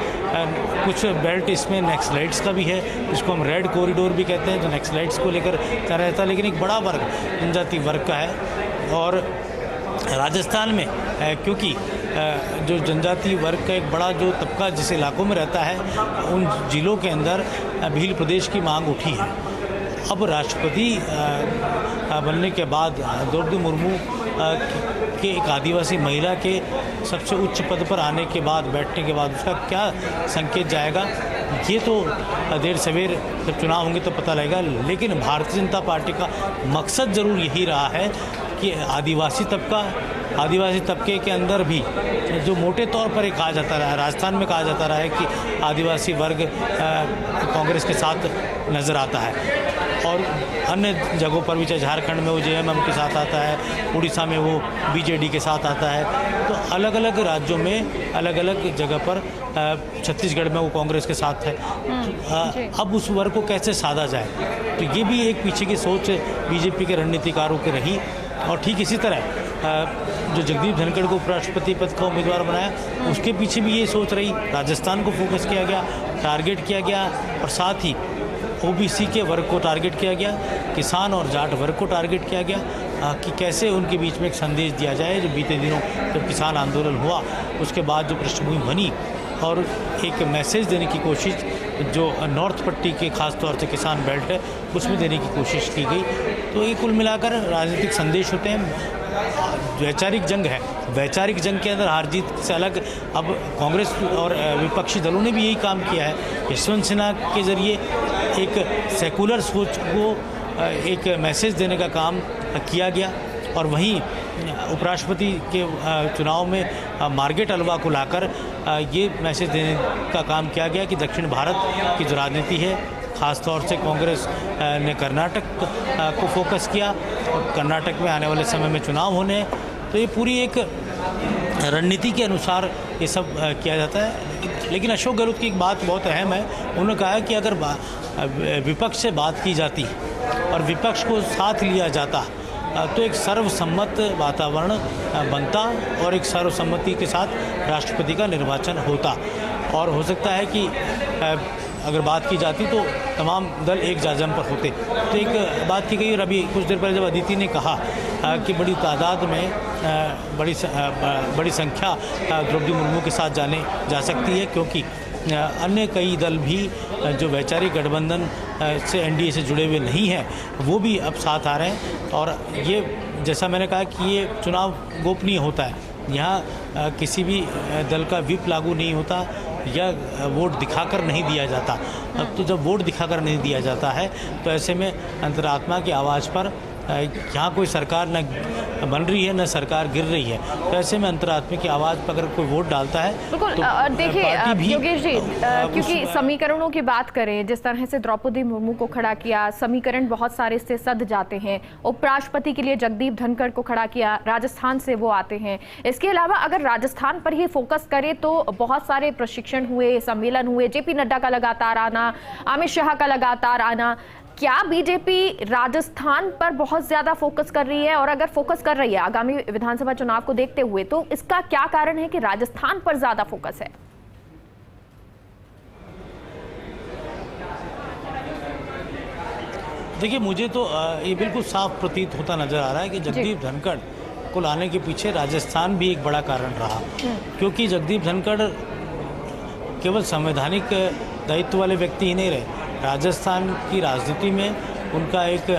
F: कुछ बेल्ट इसमें नक्सलाइट्स का भी है, जिसको हम रेड कॉरिडोर भी कहते हैं, जो नक्सलाइट्स को लेकर कर रहता है, लेकिन एक बड़ा वर्ग जनजाति वर्ग का है। और राजस्थान में क्योंकि जो जनजाति वर्ग का एक बड़ा जो तबका जिस इलाकों में रहता है, उन जिलों के अंदर भील प्रदेश की मांग उठी है। अब राष्ट्रपति बनने के बाद द्रौपदी मुर्मू के एक आदिवासी महिला के सबसे उच्च पद पर आने के बाद, बैठने के बाद उसका क्या संकेत जाएगा, ये तो देर सवेर जब चुनाव होंगे तो पता लगेगा। लेकिन भारतीय जनता पार्टी का मकसद ज़रूर यही रहा है कि आदिवासी तबके के अंदर भी जो मोटे तौर पर एक कहा जाता रहा है, राजस्थान में कहा जाता रहा है कि आदिवासी वर्ग कांग्रेस के साथ नज़र आता है, और अन्य जगहों पर भी, चाहे झारखंड में वो जेएमएम के साथ आता है, उड़ीसा में वो बीजेडी के साथ आता है, तो अलग अलग राज्यों में अलग अलग जगह पर, छत्तीसगढ़ में वो कांग्रेस के साथ है। अब उस वर्ग को कैसे साधा जाए, तो ये भी एक पीछे की सोच बीजेपी के रणनीतिकारों की रही। और ठीक इसी तरह जो जगदीप धनखड़ को उपराष्ट्रपति पद का उम्मीदवार बनाया, उसके पीछे भी ये सोच रही, राजस्थान को फोकस किया गया, टारगेट किया गया, और साथ ही ओबीसी के वर्ग को टारगेट किया गया, किसान और जाट वर्ग को टारगेट किया गया कि कैसे उनके बीच में एक संदेश दिया जाए। जो बीते दिनों जब किसान आंदोलन हुआ, उसके बाद जो पृष्ठभूमि बनी, और एक मैसेज देने की कोशिश जो नॉर्थ पट्टी के खास तौर से किसान बेल्ट है, उसमें देने की कोशिश की गई। तो ये कुल मिलाकर राजनीतिक संदेश होते हैं। वैचारिक जंग है, वैचारिक जंग के अंदर हार जीत से अलग अब कांग्रेस और विपक्षी दलों ने भी यही काम किया है। यशवंत सिन्हा के जरिए एक सेकुलर सोच को एक मैसेज देने का काम किया गया, और वहीं उपराष्ट्रपति के चुनाव में मार्गेट अलवा को लाकर ये मैसेज देने का काम किया गया कि दक्षिण भारत की जो राजनीति है, ख़ास तौर से कांग्रेस ने कर्नाटक को फोकस किया, और कर्नाटक में आने वाले समय में चुनाव होने हैं, तो ये पूरी एक रणनीति के अनुसार ये सब किया जाता है। लेकिन अशोक गहलोत की एक बात बहुत अहम है, उन्होंने कहा है कि अगर विपक्ष से बात की जाती और विपक्ष को साथ लिया जाता तो एक सर्वसम्मत वातावरण बनता, और एक सर्वसम्मति के साथ राष्ट्रपति का निर्वाचन होता, और हो सकता है कि अगर बात की जाती तो तमाम दल एक जाजम पर होते। तो एक बात की गई, और अभी कुछ देर पहले जब अदिति ने कहा कि बड़ी तादाद में बड़ी संख्या द्रौपदी मुर्मू के साथ जा सकती है, क्योंकि अन्य कई दल भी जो वैचारिक गठबंधन से एनडीए से जुड़े हुए नहीं हैं, वो भी अब साथ आ रहे हैं। और ये जैसा मैंने कहा कि ये चुनाव गोपनीय होता है, यहाँ किसी भी दल का व्हिप लागू नहीं होता या वोट दिखाकर नहीं दिया जाता। अब तो जब वोट दिखाकर नहीं दिया जाता है, तो ऐसे में अंतरात्मा की आवाज़ पर यहाँ कोई सरकार न बन रही है न सरकार गिर रही है, तो ऐसे में अंतरात्मा की आवाज़ पर अगर कोई वोट डालता है,
A: बिल्कुल।
F: तो
A: देखिए योगेश जी, क्योंकि समीकरणों की बात करें, जिस तरह से द्रौपदी मुर्मू को खड़ा किया, समीकरण बहुत सारे इससे सध जाते हैं। उपराष्ट्रपति के लिए जगदीप धनखड़ को खड़ा किया, राजस्थान से वो आते हैं। इसके अलावा अगर राजस्थान पर ही फोकस करें तो बहुत सारे प्रशिक्षण हुए, सम्मेलन हुए, जेपी नड्डा का लगातार आना, अमित शाह का लगातार आना। क्या बीजेपी राजस्थान पर बहुत ज्यादा फोकस कर रही है, और अगर फोकस कर रही है आगामी विधानसभा चुनाव को देखते हुए, तो इसका क्या कारण है कि राजस्थान पर ज्यादा फोकस है?
F: देखिए, मुझे तो ये बिल्कुल साफ प्रतीत होता नजर आ रहा है कि जगदीप धनखड़ को लाने के पीछे राजस्थान भी एक बड़ा कारण रहा, क्योंकि जगदीप धनखड़ केवल संवैधानिक दायित्व वाले व्यक्ति ही नहीं रहे, राजस्थान की राजनीति में उनका एक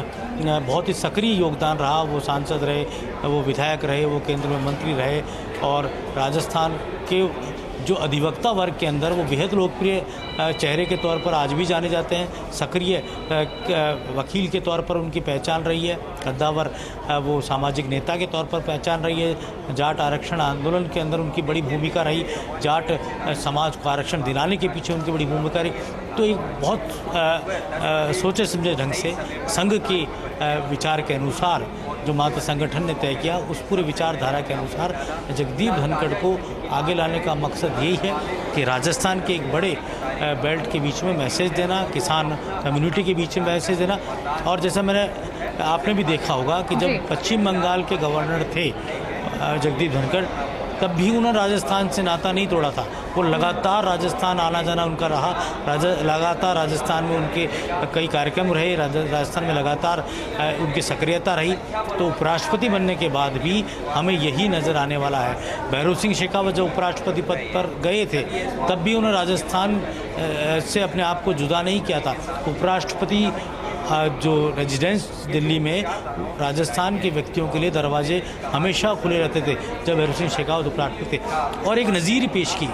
F: बहुत ही सक्रिय योगदान रहा। वो सांसद रहे, वो विधायक रहे, वो केंद्र में मंत्री रहे, और राजस्थान के जो अधिवक्ता वर्ग के अंदर वो बेहद लोकप्रिय चेहरे के तौर पर आज भी जाने जाते हैं। सक्रिय वकील के तौर पर उनकी पहचान रही है। कद्दावर वो सामाजिक नेता के तौर पर पहचान रही है। जाट आरक्षण आंदोलन के अंदर उनकी बड़ी भूमिका रही। जाट समाज को आरक्षण दिलाने के पीछे उनकी बड़ी भूमिका रही। तो एक बहुत सोचे समझे ढंग से संघ के विचार के अनुसार जो मातृ संगठन ने तय किया, उस पूरे विचारधारा के अनुसार जगदीप धनखड़ को आगे लाने का मकसद यही है कि राजस्थान के एक बड़े बेल्ट के बीच में मैसेज देना, किसान कम्युनिटी के बीच में मैसेज देना। और जैसा आपने भी देखा होगा कि जब पश्चिम बंगाल के गवर्नर थे जगदीप धनखड़, तब भी उन्होंने राजस्थान से नाता नहीं तोड़ा था। वो लगातार राजस्थान आना जाना उनका रहा। लगातार राजस्थान में उनके कई कार्यक्रम रहे। राजस्थान में लगातार उनकी सक्रियता रही। तो उपराष्ट्रपति बनने के बाद भी हमें यही नज़र आने वाला है। भैरों सिंह शेखावत जब उपराष्ट्रपति पद पर गए थे, तब भी उन्होंने राजस्थान से अपने आप को जुदा नहीं किया था। उपराष्ट्रपति जो रेजिडेंस दिल्ली में राजस्थान के व्यक्तियों के लिए दरवाजे हमेशा खुले रहते थे जब भैरों सिंह शेखावत उपराष्ट्रपति थे। और एक नज़ीर पेश की,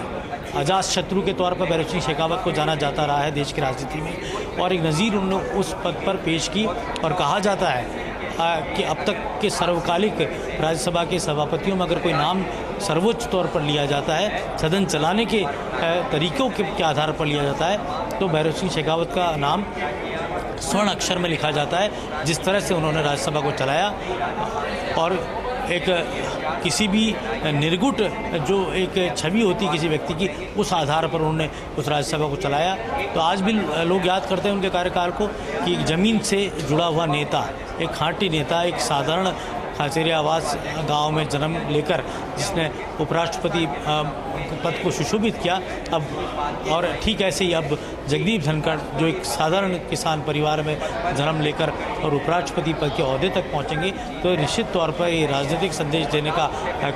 F: अजात शत्रु के तौर पर भैरों सिंह शेखावत को जाना जाता रहा है देश की राजनीति में। और एक नज़ीर उन्होंने उस पद पर पेश की। और कहा जाता है कि अब तक के सर्वकालिक राज्यसभा के सभापतियों में अगर कोई नाम सर्वोच्च तौर पर लिया जाता है, सदन चलाने के तरीक़ों के आधार पर लिया जाता है, तो भैरों सिंह शेखावत का नाम स्वर्ण अक्षर में लिखा जाता है। जिस तरह से उन्होंने राज्यसभा को चलाया और एक किसी भी निर्गुट जो एक छवि होती किसी व्यक्ति की, उस आधार पर उन्होंने उस राज्यसभा को चलाया। तो आज भी लोग याद करते हैं उनके कार्यकाल को कि ज़मीन से जुड़ा हुआ नेता, एक खांटी नेता, एक साधारण खाचेरी आवास गांव में जन्म लेकर जिसने उपराष्ट्रपति पद को सुशोभित किया। अब और ठीक ऐसे ही अब जगदीप धनखड़ जो एक साधारण किसान परिवार में जन्म लेकर और उपराष्ट्रपति पद के ओहदे तक पहुंचेंगे, तो निश्चित तौर पर ये राजनीतिक संदेश देने का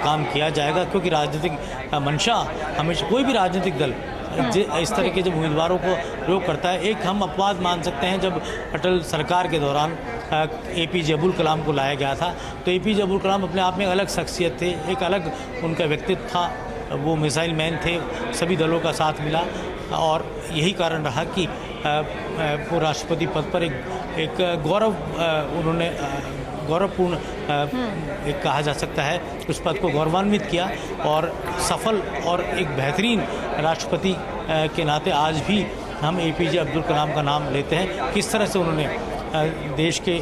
F: काम किया जाएगा। क्योंकि राजनीतिक मंशा हमेशा कोई भी राजनीतिक दल इस तरह के जब उम्मीदवारों को प्रयोग करता है, एक हम अपवाद मान सकते हैं जब अटल सरकार के दौरान APJ अब्दुल कलाम को लाया गया था। तो APJ अब्दुल कलाम अपने आप में एक अलग शख्सियत थे, एक अलग उनका व्यक्तित्व था। वो मिसाइल मैन थे, सभी दलों का साथ मिला और यही कारण रहा कि वो राष्ट्रपति पद पर एक गौरव उन्होंने गौरवपूर्ण एक कहा जा सकता है उस पद को गौरवान्वित किया। और सफल और एक बेहतरीन राष्ट्रपति के नाते आज भी हम APJ अब्दुल कलाम का नाम लेते हैं। किस तरह से उन्होंने देश के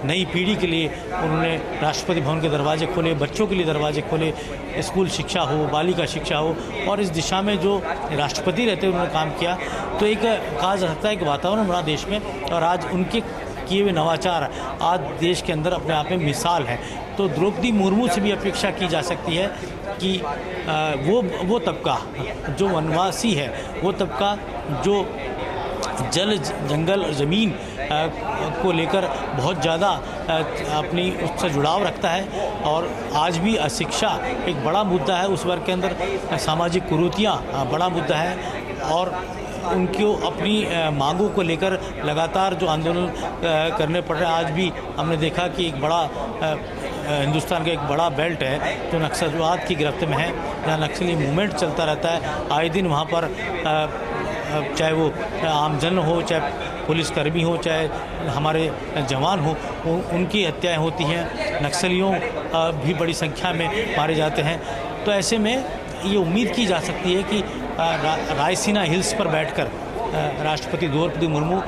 F: नई पीढ़ी के लिए उन्होंने राष्ट्रपति भवन के दरवाजे खोले, बच्चों के लिए दरवाजे खोले, स्कूल शिक्षा हो, बालिका शिक्षा हो, और इस दिशा में जो राष्ट्रपति रहते हुए उन्होंने काम किया। तो एक कहा जा सकता है कि वातावरण बना देश में, और आज उनके किए हुए नवाचार आज देश के अंदर अपने आप में मिसाल है। तो द्रौपदी मुर्मू से भी अपेक्षा की जा सकती है कि वो तबका जो वनवासी है, वो तबका जो जल जंगल ज़मीन को लेकर बहुत ज़्यादा अपनी उससे जुड़ाव रखता है। और आज भी अशिक्षा एक बड़ा मुद्दा है उस वर्ग के अंदर, सामाजिक कुरीतियाँ बड़ा मुद्दा है। और उनको अपनी मांगों को लेकर लगातार जो आंदोलन करने पड़ रहे हैं। आज भी हमने देखा कि एक बड़ा हिंदुस्तान का एक बड़ा बेल्ट है जो नक्सलवाद की गिरफ्त में है, जहाँ नक्सली मूवमेंट चलता रहता है। आए दिन वहाँ पर चाहे वो आमजन हो, चाहे पुलिसकर्मी हो, चाहे हमारे जवान हो, उनकी हत्याएं होती हैं। नक्सलियों भी बड़ी संख्या में मारे जाते हैं। तो ऐसे में ये उम्मीद की जा सकती है कि रायसीना हिल्स पर बैठकर राष्ट्रपति द्रौपदी मुर्मू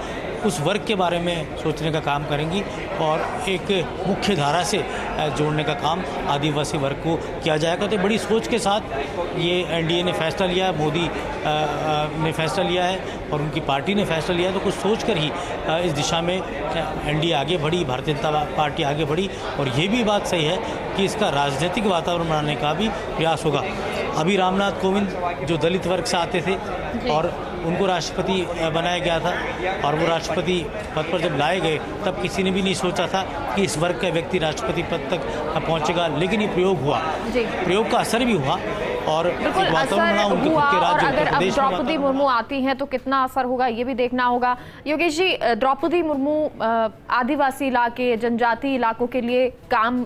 F: उस वर्ग के बारे में सोचने का काम करेंगी और एक मुख्य धारा से जोड़ने का काम आदिवासी वर्ग को किया जाएगा। तो बड़ी सोच के साथ ये NDA ने फैसला लिया है, मोदी ने फैसला लिया है और उनकी पार्टी ने फैसला लिया है। तो कुछ सोच कर ही इस दिशा में NDA आगे बढ़ी, भारतीय जनता पार्टी आगे बढ़ी। और ये भी बात सही है कि इसका राजनीतिक वातावरण बनाने का भी प्रयास होगा। अभी रामनाथ कोविंद जो दलित वर्ग से आते थे और उनको राष्ट्रपति बनाया गया था, और वो राष्ट्रपति पद पर जब लाए गए तब किसी ने भी नहीं सोचा था कि इस वर्ग का व्यक्ति राष्ट्रपति पद तक पहुंचेगा। लेकिन ये प्रयोग हुआ, प्रयोग का असर भी हुआ और
A: बिल्कुल असर हुआ। और अगर अब द्रौपदी मुर्मू आती हैं तो कितना असर होगा ये भी देखना होगा। योगेश जी, द्रौपदी मुर्मू आदिवासी इलाके, जनजातीय इलाकों के लिए काम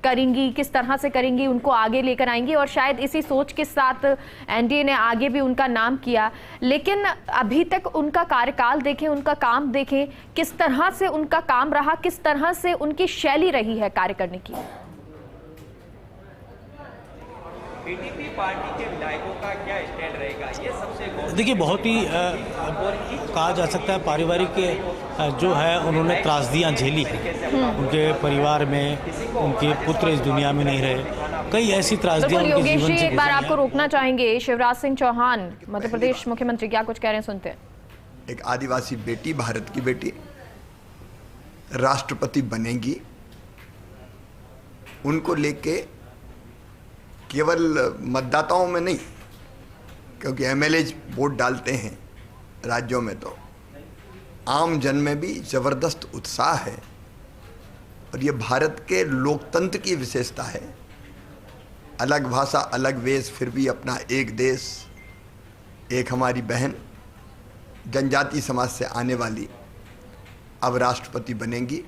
A: करेंगी, किस तरह से करेंगी, उनको आगे लेकर आएंगी। और शायद इसी सोच के साथ एनडीए ने आगे भी उनका नाम किया। लेकिन अभी तक उनका कार्यकाल देखें, उनका काम देखें, किस तरह से उनका काम रहा, किस तरह से उनकी शैली रही है कार्य करने की।
O: पीडीपी पार्टी के विधायकों का क्या स्टैंड रहेगा, ये सबसे
F: देखिए बहुत ही कहा जा सकता है पारिवारिक जो है उन्होंने त्रासदियाँ झेली हैं। उनके परिवार में उनके पुत्र इस दुनिया में नहीं रहे, कई ऐसी त्रासदियाँ उनके
A: योगेश
F: जीवन
A: जी
F: से
A: एक बार
F: गुजरी
A: आपको
F: हैं।
A: रोकना चाहेंगे। शिवराज सिंह चौहान मध्य प्रदेश मुख्यमंत्री क्या कुछ कह रहे हैं, सुनते हैं।
P: एक आदिवासी बेटी, भारत की बेटी राष्ट्रपति बनेगी, उनको लेके केवल मतदाताओं में नहीं, क्योंकि एमएलए वोट डालते हैं राज्यों में, तो आम जन में भी जबरदस्त उत्साह है। और ये भारत के लोकतंत्र की विशेषता है। अलग भाषा, अलग वेश, फिर भी अपना एक देश, एक हमारी बहन जनजाति समाज से आने वाली अब राष्ट्रपति बनेंगी।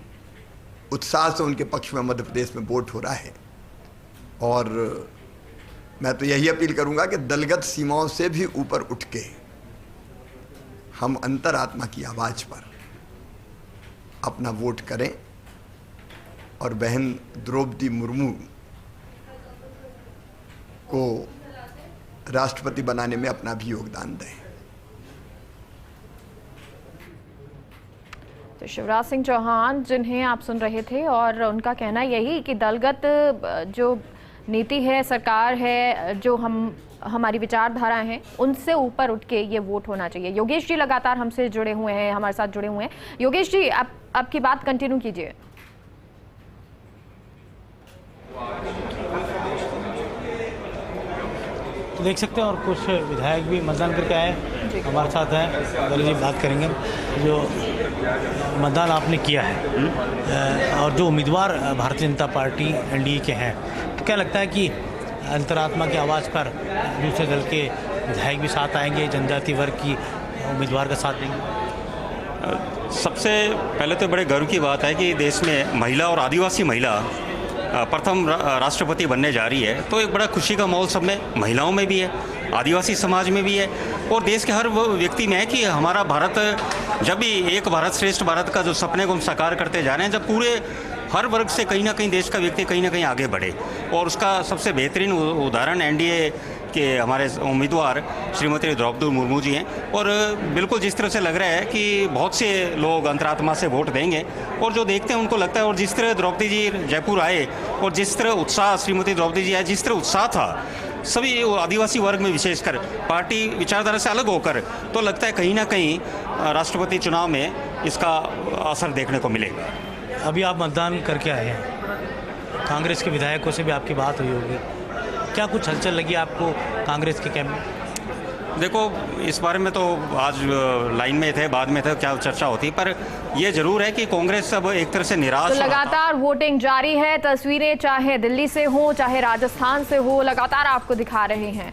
P: उत्साह से उनके पक्ष में मध्य प्रदेश में वोट हो रहा है। और मैं तो यही अपील करूंगा कि दलगत सीमाओं से भी ऊपर उठ के हम अंतरात्मा की आवाज़ पर अपना वोट करें और बहन द्रौपदी मुर्मू को राष्ट्रपति बनाने में अपना भी योगदान दें।
A: तो शिवराज सिंह चौहान जिन्हें आप सुन रहे थे, और उनका कहना यही कि दलगत जो नीति है, सरकार है, जो हमारी विचारधारा है, उनसे ऊपर उठ के ये वोट होना चाहिए। योगेश जी लगातार हमसे जुड़े हुए हैं, हमारे साथ जुड़े हुए हैं। योगेश जी आप आपकी बात कंटिन्यू कीजिए।
F: तो देख सकते हैं और कुछ विधायक भी मतदान करके आए हमारे साथ हैं। पहले जी बात करेंगे जो मतदान आपने किया है और जो उम्मीदवार भारतीय जनता पार्टी एनडीए के हैं, तो क्या लगता है कि अंतरात्मा की आवाज़ पर दूसरे दल के विधायक भी साथ आएंगे, जनजाति वर्ग की उम्मीदवार का साथ देंगे?
Q: सबसे पहले तो बड़े गर्व की बात है कि देश में महिला और आदिवासी महिला प्रथम राष्ट्रपति बनने जा रही है। तो एक बड़ा खुशी का माहौल सब में, महिलाओं में भी है, आदिवासी समाज में भी है और देश के हर व्यक्ति में है कि हमारा भारत जब भी एक भारत श्रेष्ठ भारत का जो सपने को हम साकार करते जा रहे हैं, जब पूरे हर वर्ग से कहीं ना कहीं देश का व्यक्ति कहीं ना कहीं आगे बढ़े। और उसका सबसे बेहतरीन उदाहरण एनडीए के हमारे उम्मीदवार श्रीमती द्रौपदी मुर्मू जी हैं। और बिल्कुल जिस तरह से लग रहा है कि बहुत से लोग अंतरात्मा से वोट देंगे और जो देखते हैं उनको लगता है, और जिस तरह द्रौपदी जी जयपुर आए और जिस तरह उत्साह श्रीमती द्रौपदी जी आए, जिस तरह उत्साह था सभी आदिवासी वर्ग में, विशेषकर पार्टी विचारधारा से अलग होकर, तो लगता है कहीं ना कहीं राष्ट्रपति चुनाव में इसका असर देखने को मिलेगा।
F: अभी आप मतदान करके आए हैं, कांग्रेस के विधायकों से भी आपकी बात हुई होगी, क्या कुछ हलचल लगी आपको कांग्रेस के कैंप में?
Q: देखो इस बारे में तो आज लाइन में थे, बाद में थे, क्या चर्चा होती, पर ये जरूर है कि कांग्रेस अब एक तरह से निराश।
A: तो लगातार वोटिंग जारी है, तस्वीरें चाहे दिल्ली से हो चाहे राजस्थान से हो, लगातार आपको दिखा रहे हैं।